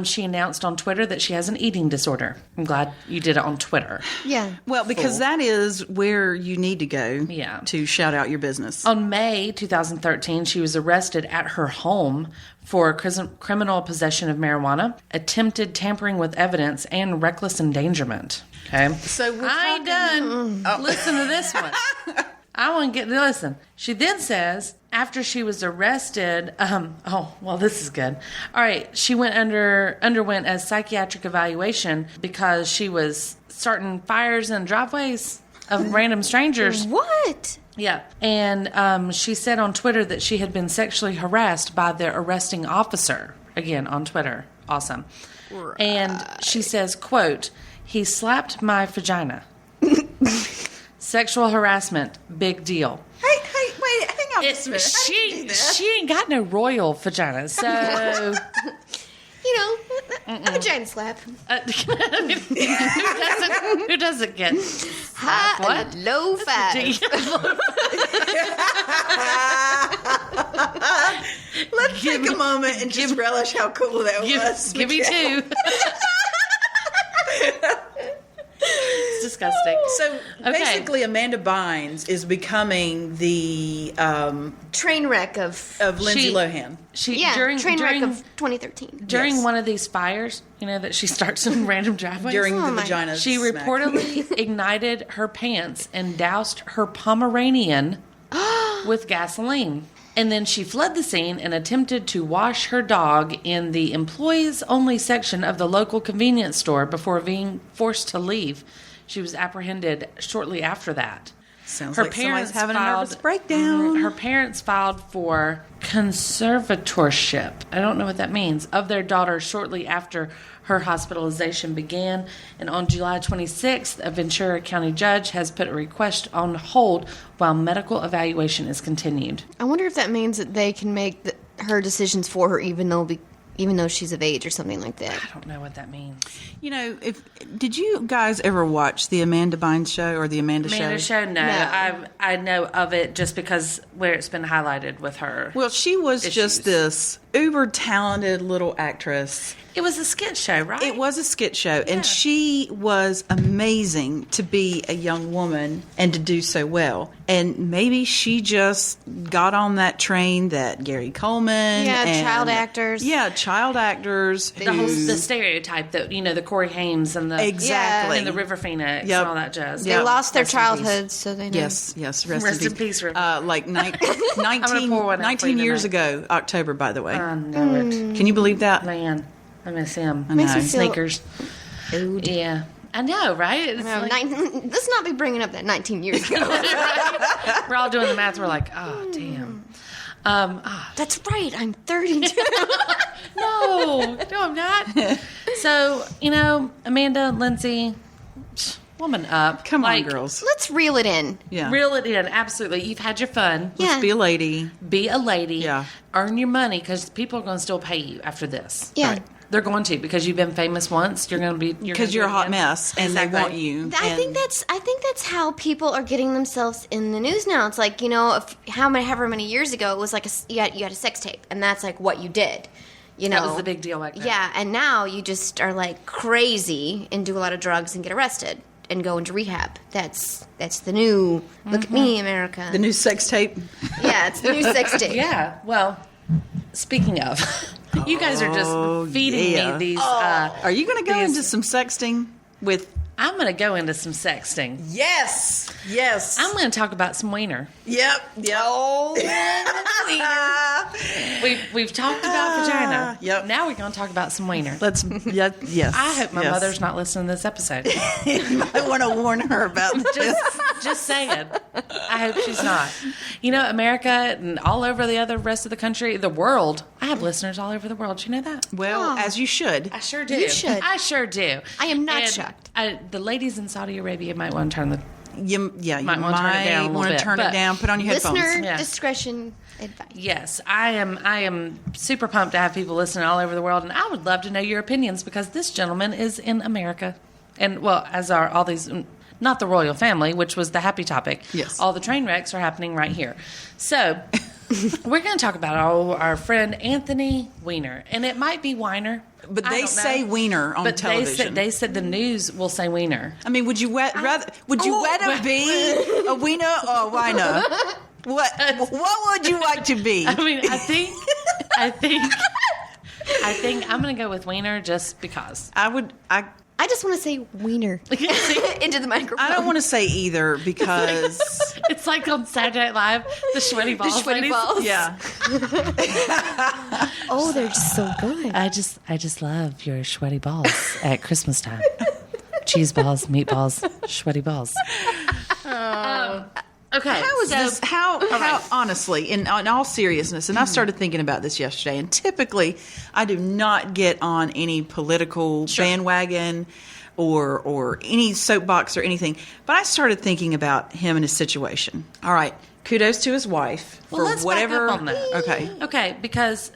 she announced on Twitter that she has an eating disorder. I'm glad you did it on Twitter. Yeah. Well, because that is where you need to go Yeah. to shout out your business. On May 2013, she was arrested at her home for criminal possession of marijuana, attempted tampering with evidence, and reckless endangerment. Okay. So we're I ain't done. Listen to this one. I want to listen. She then says, after she was arrested, this is good. All right, she underwent a psychiatric evaluation because she was starting fires in driveways of random strangers. What? Yeah. And she said on Twitter that she had been sexually harassed by the arresting officer. Again, on Twitter. Awesome. Right. And she says, quote, "He slapped my vagina." Sexual harassment, big deal. Hey, wait. She ain't got no royal vagina, so A giant slap. who doesn't get High what? and low five. Let's take a moment and just relish how cool that was. Give me two. It's disgusting. So basically, Amanda Bynes is becoming the Train wreck of Lindsay Lohan. train wreck of 2013. During one of these fires, that she starts in random driveways. During the vagina She smack. reportedly ignited her pants and doused her Pomeranian with gasoline. And then she fled the scene and attempted to wash her dog in the employees-only section of the local convenience store before being forced to leave. She was apprehended shortly after that. Sounds like somebody's having a nervous breakdown. Her parents filed for conservatorship. I don't know what that means. Of their daughter shortly after her hospitalization began. And on July 26th, a Ventura County judge has put a request on hold while medical evaluation is continued. I wonder if that means that they can make her decisions for her, even though she's of age or something like that. I don't know what that means. Did you guys ever watch the Amanda Bynes show or the Amanda Show? No. I know of it just because where it's been highlighted with her. Well, she was issues. just this uber talented little actress. It was a skit show, right? It was a skit show, and she was amazing to be a young woman and to do so well. And maybe she just got on that train that Gary Coleman, child actors. Yeah, child actors. The stereotype that, the Corey Haim and the Exactly. and the River Phoenix and all that jazz. They lost their childhoods, so they know. Yes, Rest in peace, River. Like 19 years ago, October, by the way. I know it. Can you believe that? Man, I miss him. I know. Makes me feel Sneakers. old. Yeah. I know, right? It's No, like- let's not be bringing up that 19 years ago. we're all doing the math. We're like, oh, damn. That's right. I'm 32. No, I'm not. So, Amanda, Lindsay, woman up. Come on, girls. Let's reel it in. Yeah. Reel it in. Absolutely. You've had your fun. Yeah. Be a lady. Be a lady. Yeah. Earn your money because people are going to still pay you after this. Yeah. Right. They're going to because you've been famous once. You're going to be Because you're a hot mess, and Exactly. they want you. I think that's how people are getting themselves in the news now. It's like, however many years ago it was like you had a sex tape, and that's like what you did. That was the big deal back then. Yeah, and now you just are like crazy and do a lot of drugs and get arrested and go into rehab. That's the new look at me, America. The new sex tape. Yeah, it's the new sex tape. Yeah. Well, speaking of, you guys are just feeding me these. Are you going to go these- into some sexting with? I'm going to go into some sexting. Yes. I'm going to talk about some Weiner. Yep. Oh. We've talked about vagina. Yep. Now we're going to talk about some Weiner. Yes. I hope my mother's not listening to this episode. I want to warn her about this. Just saying. I hope she's not. America and all over the other rest of the country, the world. I have listeners all over the world. Do you know that? Well, as you should. I sure do. You should. I sure do. I am not And shocked. The ladies in Saudi Arabia might want to turn the. You Might wanna turn it down a little want to bit, turn but it down. Put on your headphones. Listener Yeah. discretion advice. Yes, I am super pumped to have people listening all over the world, and I would love to know your opinions because this gentleman is in America, and as are all these. Not the royal family, which was the happy topic. Yes. All the train wrecks are happening right here. So, we're going to talk about our friend Anthony Weiner. And it might be Weiner. But I they don't say know. Weiner on But television. They said the news will say Weiner. I mean, would you rather be a Weiner or a Weiner? What would you like to be? I mean, I think I'm going to go with Weiner just because. I just want to say wiener into the microphone. I don't want to say either because It's like on Saturday Night Live, the sweaty balls. sweaty ladies. balls. yeah. Oh, they're just so good. I just love your sweaty balls at Christmas time. Cheese balls, meatballs, sweaty balls. Okay. How is this? How honestly, in all seriousness, and I started thinking about this yesterday. And typically, I do not get on any political bandwagon or any soapbox or anything. But I started thinking about him and his situation. All right, kudos to his wife for let's whatever. back up on that. Okay. Okay, because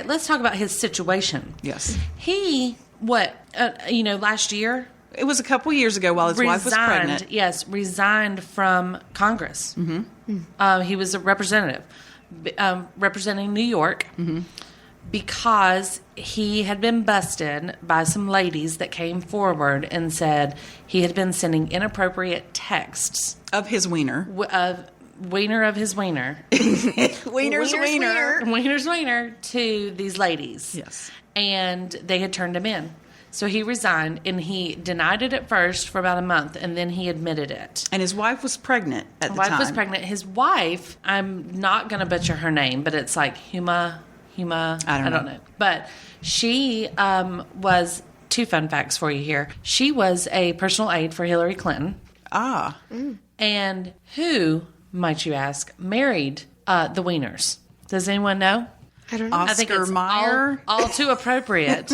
let's talk about his situation. Yes. He, last year, It was a couple years ago while his wife was pregnant. Yes, resigned from Congress. Mm-hmm. He was a representative representing New York because he had been busted by some ladies that came forward and said he had been sending inappropriate texts Of his wiener. Wiener of his wiener. Wiener's wiener. Wiener's wiener to these ladies. Yes. And they had turned him in. So he resigned, and he denied it at first for about a month, and then he admitted it. And his wife was pregnant at the time. His wife was pregnant. His wife, I'm not going to butcher her name, but it's like Huma. I don't know. But she was, 2 fun facts for you here. She was a personal aide for Hillary Clinton. Ah. And who, might you ask, married the Wieners? Does anyone know? I don't know. Oscar I think it's Mayer. all too appropriate.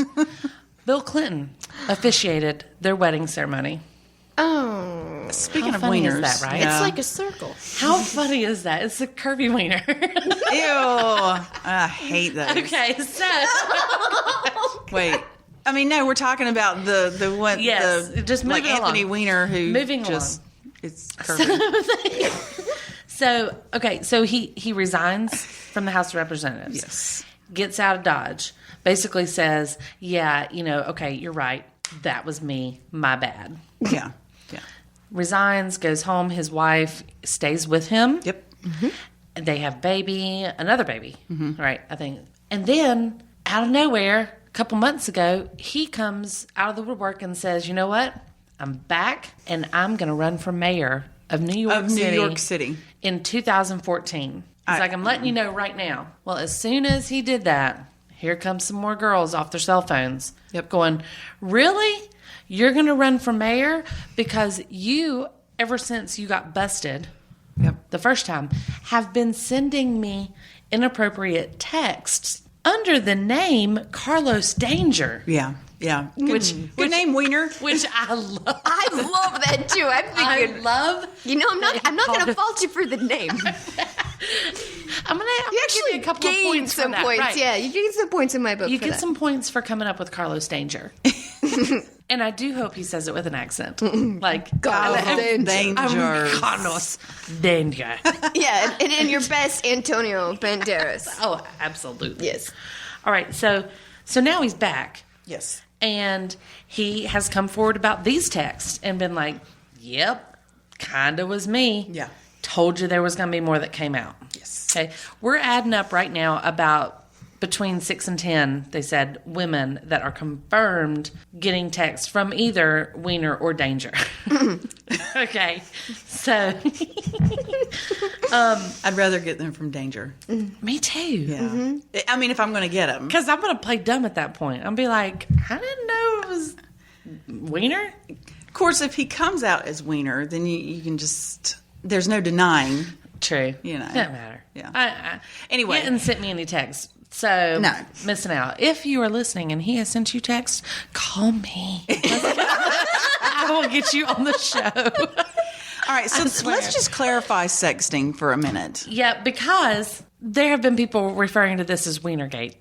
Bill Clinton officiated their wedding ceremony. Oh. Speaking How of funny is wieners. that, right? It's like a circle. How funny is that? It's a curvy wiener. Ew. I hate those. Okay, so Wait. I mean, no, we're talking about the one. Yes, just like moving Anthony along. Weiner who Moving just it's curvy. so he resigns from the House of Representatives. Yes. Gets out of Dodge. Basically says, yeah, okay, you're right. That was me. My bad. Yeah. Resigns, goes home. His wife stays with him. Yep. They have another baby, right, I think. And then, out of nowhere, a couple months ago, he comes out of the woodwork and says, you know what? I'm back, and I'm going to run for mayor of New York City in 2014. He's like, I'm letting you know right now. Well, as soon as he did that, here comes some more girls off their cell phones. Yep. Going, really? You're going to run for mayor? Because you, ever since you got busted the first time, have been sending me inappropriate texts under the name Carlos Danger. Yeah. Good name, Weiner. Which I love. I love that too. I'm thinking. I love. I'm not going to fault you for the name. I'm gonna give you a couple of points some for that. points. Right. Yeah, you get some points in my book. You for get that. some points for coming up with Carlos Danger. And I do hope he says it with an accent. Like, Carlos Danger. Carlos Danger. Yeah, and in your best Antonio Banderas. Oh, absolutely. Yes. All right, so now he's back. Yes. And he has come forward about these texts and been like, yep, kind of was me. Yeah. Told you there was going to be more that came out. Yes. Okay. We're adding up right now about between 6 and 10, they said, women that are confirmed getting texts from either Weiner or Danger. Okay. So. I'd rather get them from Danger. Me too. Yeah. I mean, if I'm going to get them. Because I'm going to play dumb at that point. I'll be like, I didn't know it was Weiner. Of course, if he comes out as Weiner, then you can just, there's no denying. True. Doesn't matter. Yeah. Anyway. He hadn't sent me any texts. So, No. Missing out. If you are listening and he has sent you texts, call me. I will get you on the show. All right, so let's just clarify sexting for a minute. Yeah, because there have been people referring to this as Weinergate,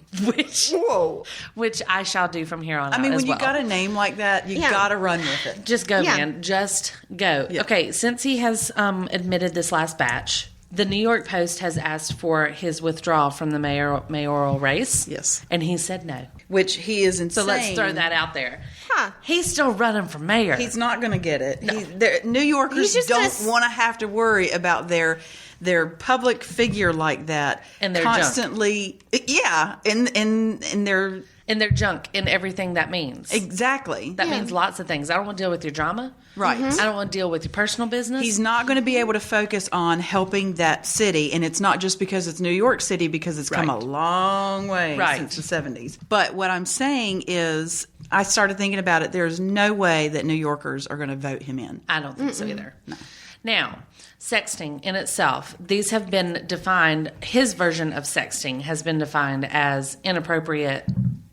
which I shall do from here on out. I mean, when as you well. got a name like that, you got to run with it. Just go, Yeah. man. Just go. Yeah. Okay, since he has admitted this last batch, the New York Post has asked for his withdrawal from the mayoral race. Yes. And he said no. Which he is insane. So let's throw that out there. Huh. He's still running for mayor. He's not going to get it. New Yorkers He's just don't want to have to worry about their public figure like that. And their constantly, yeah, in their in their junk, in everything that means. exactly. That means lots of things. I don't want to deal with your drama. Right. I don't want to deal with your personal business. He's not going to be able to focus on helping that city, and it's not just because it's New York City, because it's come a long way since the 70s. But what I'm saying is, I started thinking about it. There's no way that New Yorkers are going to vote him in. I don't think so either. No. Now, sexting in itself, these have been defined, his version of sexting has been defined as inappropriate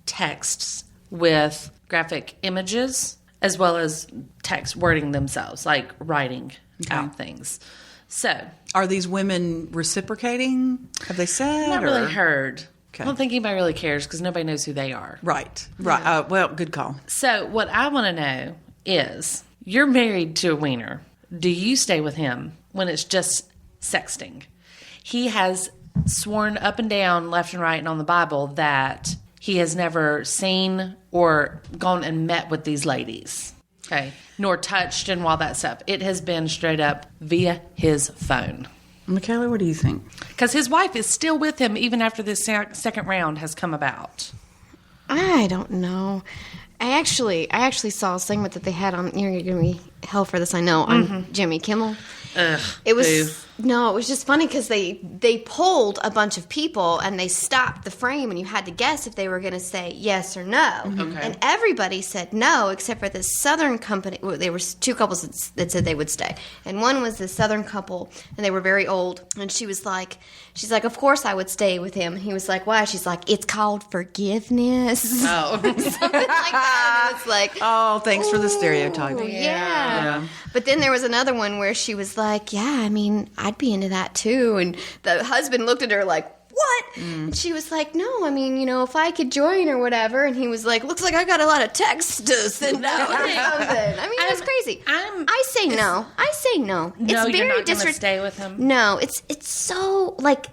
texts with graphic images as well as text wording themselves, like writing out things. So, Are these women reciprocating? Have they said? not really heard. Okay. I don't think anybody really cares because nobody knows who they are. Right. Yeah. Well, good call. So, what I want to know is, you're married to a Weiner. Do you stay with him when it's just sexting? He has sworn up and down, left and right, and on the Bible that he has never seen or gone and met with these ladies. Okay. Nor touched and all that stuff. It has been straight up via his phone. Michaela, what do you think? Because his wife is still with him even after this second round has come about. I don't know. I actually saw a segment that they had on. You're gonna be hell for this, I know, on Jimmy Kimmel. Ugh, It was no, it was just funny because they polled a bunch of people and they stopped the frame and you had to guess if they were going to say yes or no. Okay. And everybody said no except for this Southern company. Well, there were two couples that said they would stay, and one was this Southern couple and they were very old. And she's like, of course I would stay with him. And he was like, why? She's like, it's called forgiveness. Oh. Something like that. And it's like, Oh, thanks for the stereotype. yeah. But then there was another one where she was like, yeah, I mean, I'd be into that too. And the husband looked at her like, what? And she was like, no, I mean, if I could join or whatever. And he was like, looks like I got a lot of texts to send out or something. I mean, it was crazy. I say no. No, It's you're very not going to stay with him? No, it's so, like,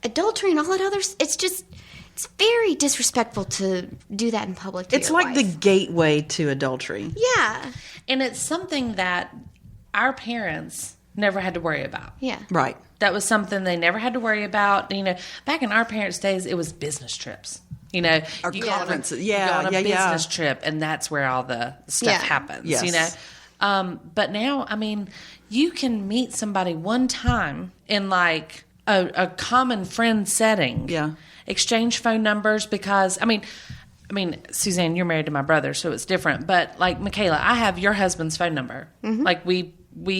adultery and all that other, it's very disrespectful to do that in public to It's your like the wife. gateway to adultery. Yeah. And it's something that our parents never had to worry about. Yeah. Right. That was something they never had to worry about. Back in our parents' days, it was business trips. Or you go on a- conferences. you go on a Yeah. business trip, and that's where all the stuff Yeah. happens. Yes. But now, I mean, you can meet somebody one time in like a common friend setting. Yeah. Exchange phone numbers because I mean, Suzanne, you're married to my brother, so it's different. But like Michaela, I have your husband's phone number. Like we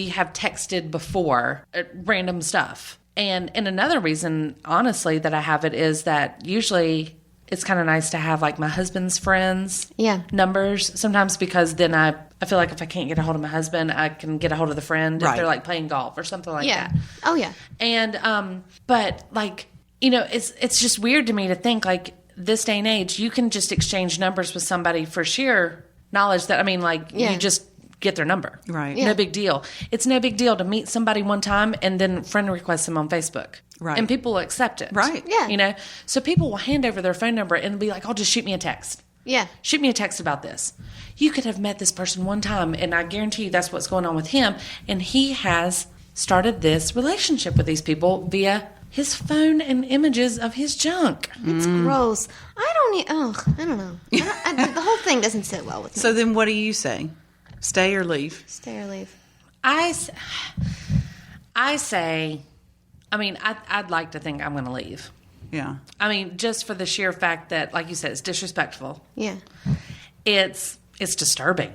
have texted before random stuff. And another reason, honestly, that I have it is that usually it's kind of nice to have like my husband's friends numbers sometimes, because then I feel like if I can't get a hold of my husband, I can get a hold of the friend if Right. they're like playing golf or something like that. Oh, yeah. And but like, it's just weird to me to think like this day and age you can just exchange numbers with somebody for sheer knowledge that you just get their number. Right. No big deal. It's no big deal to meet somebody one time and then friend request them on Facebook. Right. And people will accept it. Right. Yeah. So people will hand over their phone number and be like, "Oh, just shoot me a text." Yeah. Shoot me a text about this. You could have met this person one time, and I guarantee you that's what's going on with him. And he has started this relationship with these people via his phone and images of his junk. It's gross. I don't know. The whole thing doesn't sit well with me. So then what do you say? Stay or leave? Stay or leave. I say, I'd like to think I'm going to leave. Yeah. Just for the sheer fact that, like you said, it's disrespectful. Yeah. It's disturbing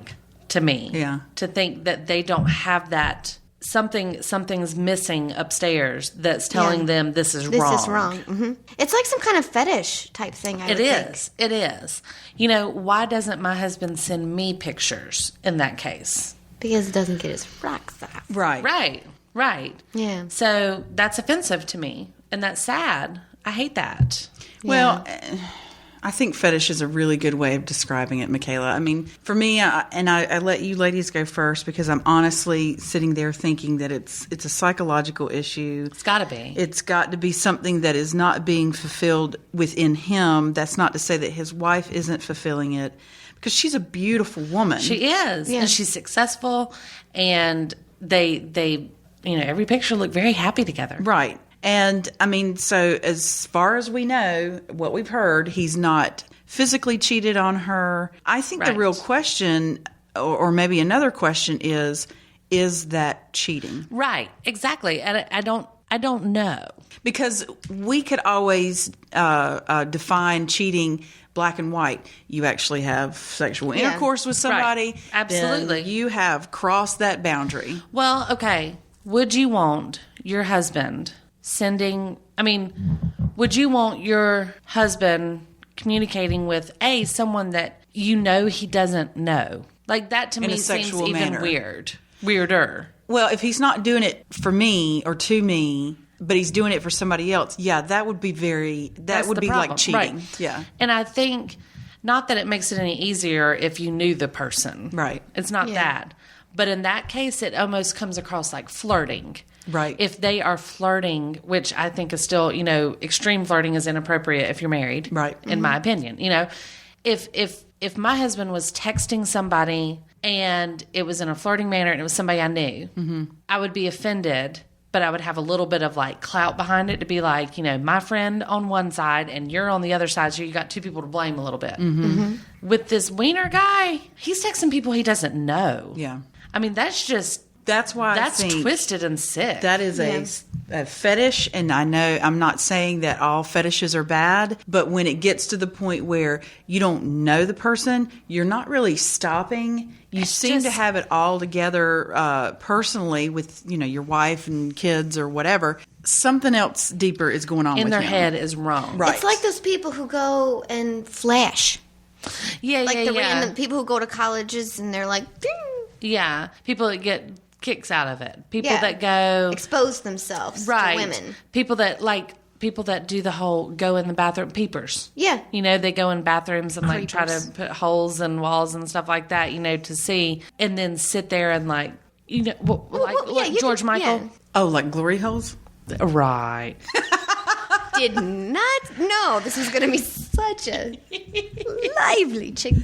to me. Yeah. To think that they don't have that. Something's missing upstairs that's telling them this is wrong. This is wrong. Mm-hmm. It's like some kind of fetish type thing. I would think. It is. Why doesn't my husband send me pictures in that case? Because it doesn't get his rocks off. Right. Right. Yeah. So that's offensive to me, and that's sad. I hate that. Well, I think fetish is a really good way of describing it, Michaela. For me, I let you ladies go first because I'm honestly sitting there thinking that it's a psychological issue. It's got to be. It's got to be something that is not being fulfilled within him. That's not to say that his wife isn't fulfilling it, because she's a beautiful woman. She is, Yeah. and she's successful, and they every picture look very happy together. Right. And so as far as we know, what we've heard, he's not physically cheated on her. I think the Right. real question, or maybe another question is that cheating? Right, exactly. And I don't know. Because we could always define cheating black and white. You actually have sexual intercourse with somebody. Right. Absolutely. Then you have crossed that boundary. Well, okay. Would you want your husband would you want your husband communicating with someone that he doesn't know? Like that to In me a seems sexual even manner. weirder. Well, if he's not doing it for me or to me, but he's doing it for somebody else, that would be That's would the be problem. like cheating. Right. Yeah. And I think, not that it makes it any easier if you knew the person. Right. It's not that. But in that case, it almost comes across like flirting. Right. If they are flirting, which I think is still, extreme flirting is inappropriate if you're married. Right. In my opinion. If my husband was texting somebody and it was in a flirting manner and it was somebody I knew, I would be offended, but I would have a little bit of like clout behind it to be like, my friend on one side and you're on the other side, so you got two people to blame a little bit. With this Weiner guy, he's texting people he doesn't know. Yeah. I mean, That's why I think twisted and sick. that is a fetish, and I know I'm not saying that all fetishes are bad, but when it gets to the point where you don't know the person, you're not really stopping. You seem to have it all together personally with your wife and kids or whatever. Something else deeper is going on in with their him. head is wrong. Right. It's like those people who go and flash. Like the random people who go to colleges and they're like, "Ding." Yeah. People that get kicks out of it. People Yeah. that go expose themselves to women. People that do the whole go in the bathroom peepers. Yeah. They go in bathrooms and like try Creepers. to put holes in walls and stuff like that, to see, and then sit there and like, George Michael. Yeah. Oh, like glory holes? Right. Did not know this was going to be such a lively chick.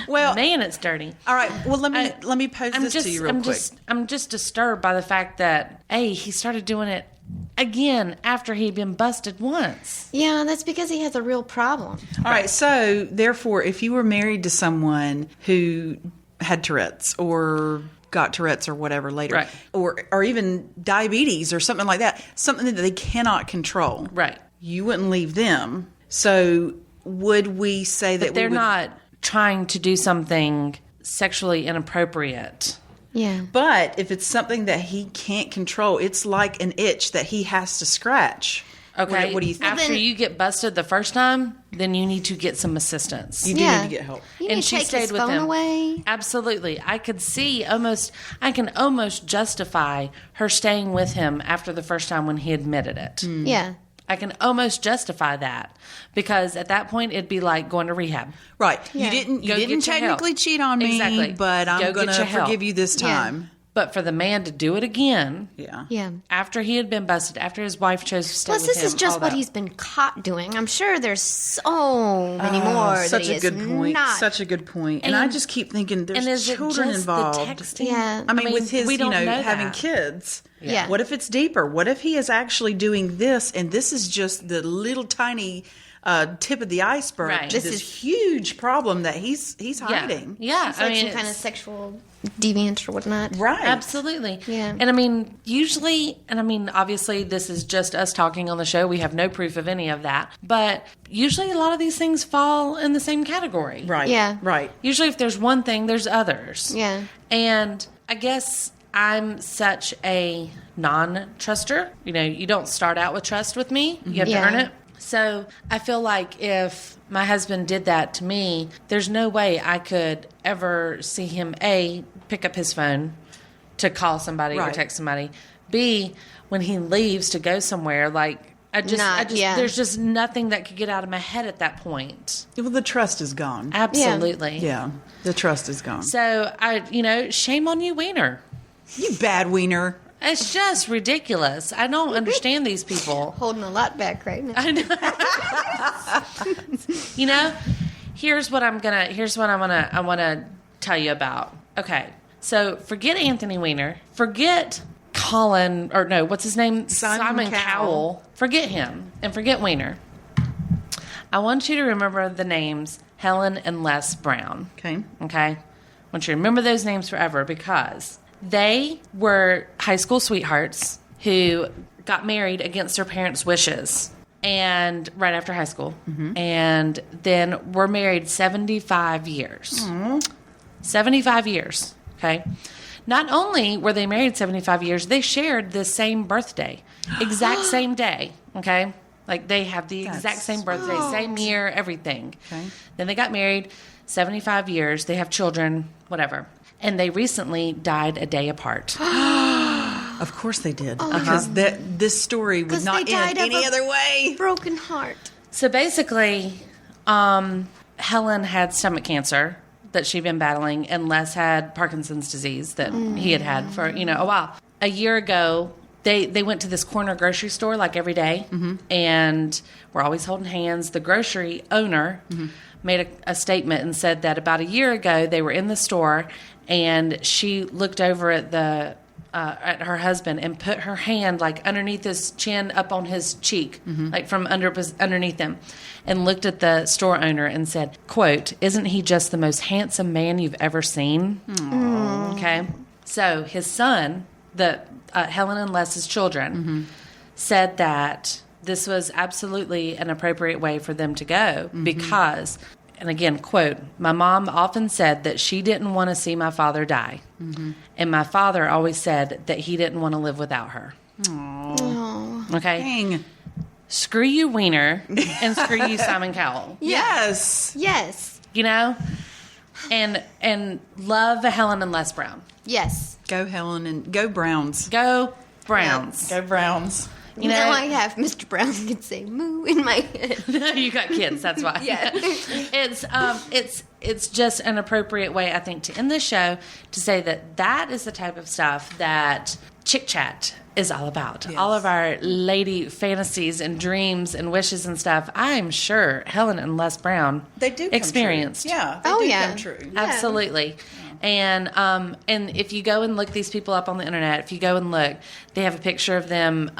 Well, Man, it's dirty. all right. Well, let me pose this to you real quick. I'm just disturbed by the fact that he started doing it again after he'd been busted once. Yeah, that's because he has a real problem. All right. So, therefore, if you were married to someone who had Tourette's or got Tourette's or whatever later, Right. or even diabetes or something like that, something that they cannot control, Right. you wouldn't leave them. So, would we say that They're not trying to do something sexually inappropriate. Yeah. But if it's something that he can't control, it's like an itch that he has to scratch. Okay. What do you think? After you get busted the first time, then you need to get some assistance. You do need to get help. You need And to she take stayed his with phone him. away. Absolutely. I can almost justify her staying with him after the first time when he admitted it. Yeah. I can almost justify that because at that point it'd be like going to rehab. Right. Yeah. You didn't Go get your technically help. cheat on me, Exactly. but Go I'm get going to your help. forgive you this time. But for the man to do it again Yeah. Yeah. after he had been busted, after his wife chose to stay Plus, with this him, is just all what that. he's been caught doing. I'm sure there's so many more. Such that a he good is point. Not. Such a good point. And I just keep thinking And there's is it children just involved. the texting? Yeah. I mean, with his, we don't know having that. kids. Yeah. What if it's deeper? What if he is actually doing this, and this is just the little tiny tip of the iceberg Right. to This this is- huge problem that he's hiding? Yeah. It's like some kind of sexual deviant or whatnot. Right. Absolutely. Yeah. And I mean, usually, obviously, this is just us talking on the show. We have no proof of any of that. But usually, a lot of these things fall in the same category. Right. Yeah. Right. Usually, if there's one thing, there's others. Yeah. And I guess I'm such a non-truster. You don't start out with trust with me. You have to Yeah. earn it. So I feel like if my husband did that to me, there's no way I could ever see him, A, pick up his phone to call somebody or Right. text somebody. B, when he leaves to go somewhere, there's just nothing that could get out of my head at that point. Well, the trust is gone. Absolutely. Yeah. The trust is gone. So shame on you, Weiner. You bad wiener. It's just ridiculous. I don't understand these people. Holding a lot back right now. I know. Here's what I want to tell you about. Okay. So forget Anthony Weiner. Forget Colin, or no, what's his name? Simon Cowell. Forget him and forget Weiner. I want you to remember the names Helen and Les Brown. Okay. Okay? I want you to remember those names forever because they were high school sweethearts who got married against their parents' wishes and right after high school. And then were married 75 years. 75 years. Okay? Not only were they married 75 years, they shared the same birthday. Exact same day. Okay? Like they have the exact same birthday, same year, everything. Okay. Then they got married 75 years. They have children, whatever. And they recently died a day apart. Of course they did. Because this story would 'Cause not they died end of any a other way. broken heart. So basically, Helen had stomach cancer that she'd been battling, and Les had Parkinson's disease that he had had for, a while. A year ago, they went to this corner grocery store like every day, and were always holding hands. The grocery owner made a statement and said that about a year ago, they were in the store, and she looked over at at her husband and put her hand like underneath his chin up on his cheek, like from underneath him, and looked at the store owner and said, quote, "Isn't he just the most handsome man you've ever seen?" Okay. So his son, Helen and Les's children, said that this was absolutely an appropriate way for them to go because, and again, quote, "My mom often said that she didn't want to see my father die. And my father always said that he didn't want to live without her." Aww. Okay? Dang. Screw you, Weiner, and screw you, Simon Cowell. Yes. Yes. And love Helen and Les Brown. Yes. Go Helen and go Browns. Go Browns. Go Browns. Now I have Mr. Brown can say moo in my head. You got kids, that's why. Yeah. It's just an appropriate way, I think, to end the show to say that is the type of stuff that Chick Chat is all about. Yes. All of our lady fantasies and dreams and wishes and stuff. I'm sure Helen and Les Brown They do come experienced. true. Yeah. They Oh, do yeah. come true. Yeah. Absolutely. And if you go and look these people up on the internet, if you go and look, they have a picture of them,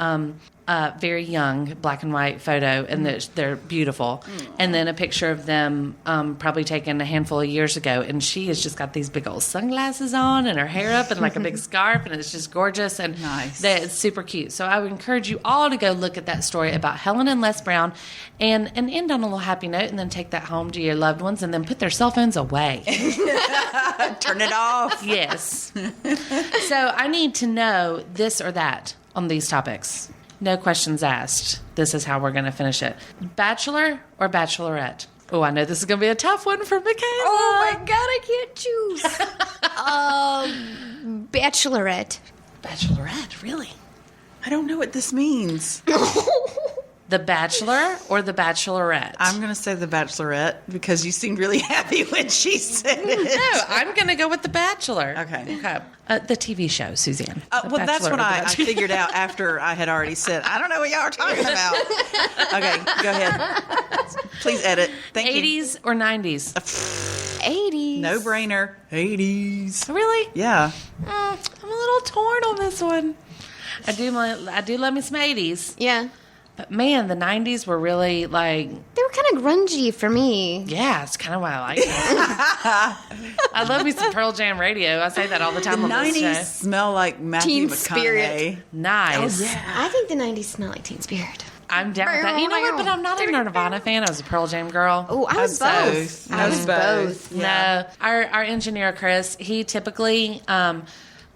very young, black and white photo, and they're beautiful. And then a picture of them probably taken a handful of years ago, and she has just got these big old sunglasses on and her hair up and like a big scarf, and it's just gorgeous and Nice. It's super cute. So I would encourage you all to go look at that story about Helen and Les Brown and end on a little happy note, and then take that home to your loved ones, and then put their cell phones away. Turn it off. Yes. So I need to know this or that on these topics. No questions asked. This is how we're going to finish it. Bachelor or bachelorette? Oh, I know this is going to be a tough one for Michaela. Oh my God, I can't choose. Bachelorette. Bachelorette, really? I don't know what this means. The Bachelor or the Bachelorette? I'm going to say the Bachelorette because you seemed really happy when she said it. No, I'm going to go with the Bachelor. Okay. The TV show, Suzanne. The Well, that's Bachelor what or the I Bachelor. figured out after I had already said, I don't know what y'all are talking about. Okay, go ahead. Please edit. Thank you. 80s or 90s? 80s. No brainer. 80s. Really? Yeah. I'm a little torn on this one. I do love me some 80s. Yeah. But man, the 90s were really like, They were kind of grungy for me. yeah, it's kind of why I like it. I love me some Pearl Jam radio. I say that all the time The on this 90s show. smell like Matthew Teen McConaughey. spirit. Nice. I think the 90s smell like Teen Spirit. I'm down with that. You know what? But I'm not a Nirvana fan. I was a Pearl Jam girl. Oh, I was both. I was both. No, our engineer Chris, he typically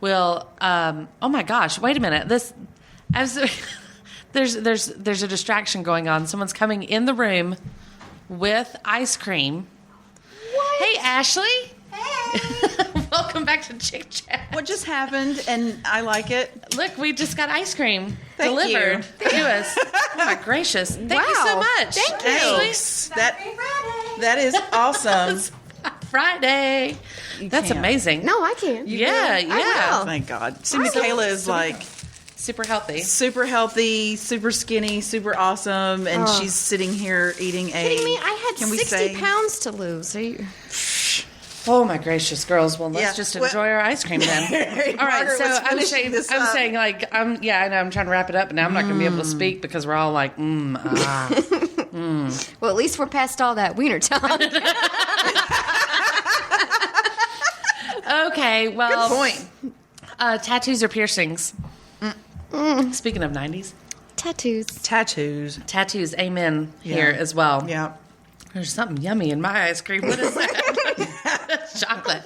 will. Oh my gosh! Wait a minute. There's a distraction going on. Someone's coming in the room with ice cream. What? Hey, Ashley. Hey. Welcome back to Chick Chat. What just happened, and I like it. Look, we just got ice cream Thank delivered to us. Oh my gracious! Thank you so Wow. much. Thank you. Ashley. Thanks. That is awesome. Friday. That's can't. amazing. No, I can't. Yeah, yeah. will. Thank God. See, Michaela is like Super healthy. super healthy, super skinny, super awesome, and she's sitting here eating a. Kidding me? I had Can we 60 say- pounds to lose. Are you? Oh my gracious, girls! Well, let's Yeah, just well- enjoy our ice cream then. All right, Margaret so was I'm finishing this I'm up. saying like I know I'm trying to wrap it up, and now I'm not going to be able to speak because we're all like, Well, at least we're past all that wiener talk. Okay, well, Good point. Tattoos or piercings? Speaking of 90s, Tattoos. Tattoos. amen here as well. Yeah. There's something yummy in my ice cream. What is that? Chocolate.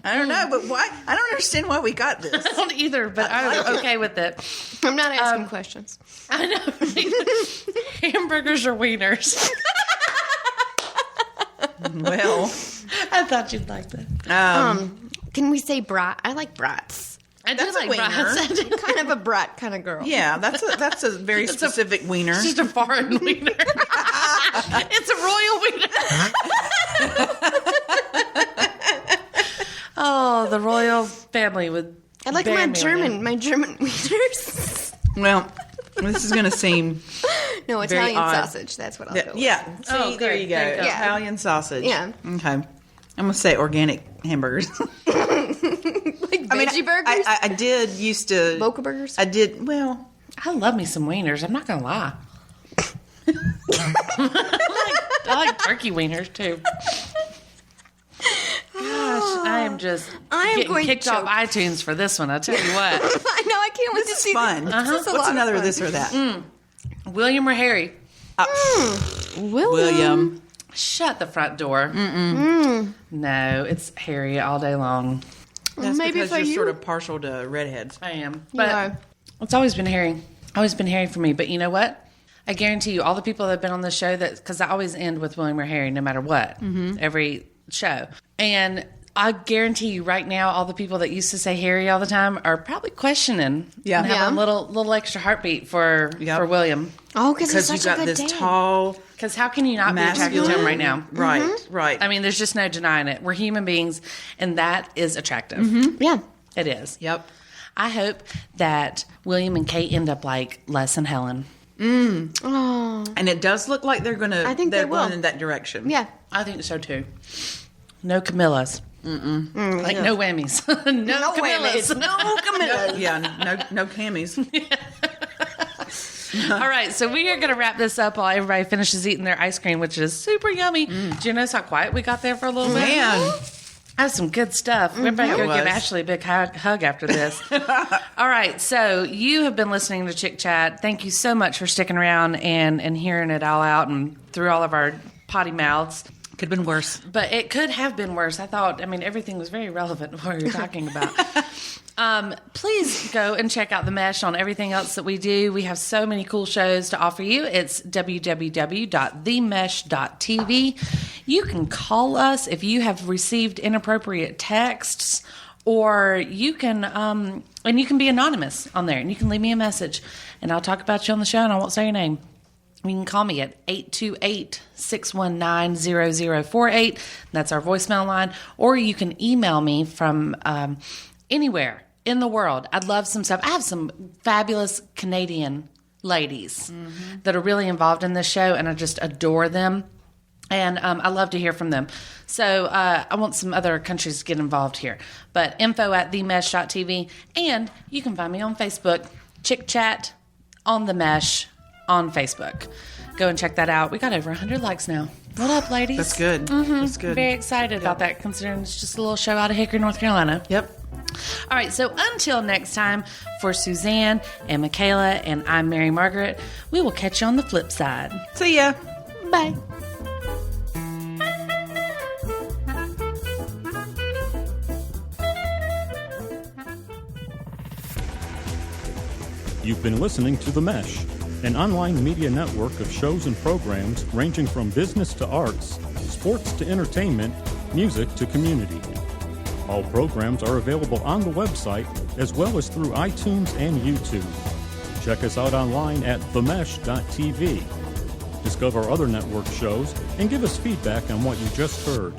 I don't know, but why? I don't understand why we got this. I don't either, but I'm okay with it. I'm not asking questions. I know. Hamburgers or wieners? Well, I thought you'd like that. Can we say brat? I like brats. I do That's a like wiener. brats. I do. Kind of a brat kind of girl. Yeah, that's a very specific wiener. It's just a foreign wiener. It's a royal wiener. Oh, the royal family would. I like my German wieners. Well, this is going to seem No, very Italian odd. sausage. That's what I'll go with. Yeah. See, Oh, there good. you go. There you go. Italian sausage. Yeah. Okay. I'm going to say organic hamburgers. Like veggie burgers? I did used to. Boca burgers? I did. Well, I love me some wieners. I'm not gonna lie. I like turkey wieners too. Gosh, I am just I am getting going to kicked off choke. iTunes for this one. I tell you what, I know. I can't wait to this is see fun. This is a lot What's of another fun. this or that? William or Harry? William. Shut the front door. No, it's Harry all day long. That's Maybe because for you're you. sort of partial to redheads. I am, You but are. it's always been Harry. Always been Harry for me. But you know what? I guarantee you, all the people that have been on the show, that because I always end with William or Harry, no matter what, every show, and I guarantee you right now, all the people that used to say Harry all the time are probably questioning, Yeah. and having Yeah. a little extra heartbeat for William. Oh, because he's Because such you've a got good this dad. tall, Because how can you not be attracted to masculine him right now? Right, right. I mean, there's just no denying it. We're human beings, and that is attractive. Yeah. It is. Yep. I hope that William and Kate end up like Les and Helen. Oh. And it does look like they're going to. I think they're they will. going in that direction. Yeah. I think so too. No Camillas. Like no whammies. no Camillas. No Camilla. Yeah. No camis. All right, so we are going to wrap this up while everybody finishes eating their ice cream, which is super yummy. Did you notice how quiet we got there for a little bit? Man. That's some good stuff. We better It go give was. Ashley a big hug after this. All right, so you have been listening to Chick Chat. Thank you so much for sticking around and hearing it all out and through all of our potty mouths. Could have been worse. But it could have been worse. I mean, everything was very relevant to what we were talking about. Please go and check out The Mesh on everything else that we do. We have so many cool shows to offer you. It's www.themesh.tv. You can call us if you have received inappropriate texts, or you can, and you can be anonymous on there, and you can leave me a message, and I'll talk about you on the show, and I won't say your name. You can call me at 828-619-0048. That's our voicemail line. Or you can email me from anywhere in the world. I'd love some stuff. I have some fabulous Canadian ladies that are really involved in this show, and I just adore them. And I love to hear from them. So I want some other countries to get involved here. But info@themesh.tv. And you can find me on Facebook, Chick Chat on The Mesh on Facebook. Go and check that out. We got over 100 likes now. What up, ladies? That's good. That's good. Very excited about that, considering it's just a little show out of Hickory, North Carolina. Yep. All right, so until next time, for Suzanne and Michaela, and I'm Mary Margaret, we will catch you on the flip side. See ya. Bye. You've been listening to The Mesh, an online media network of shows and programs ranging from business to arts, sports to entertainment, music to community. All programs are available on the website as well as through iTunes and YouTube. Check us out online at themesh.tv. Discover other network shows and give us feedback on what you just heard.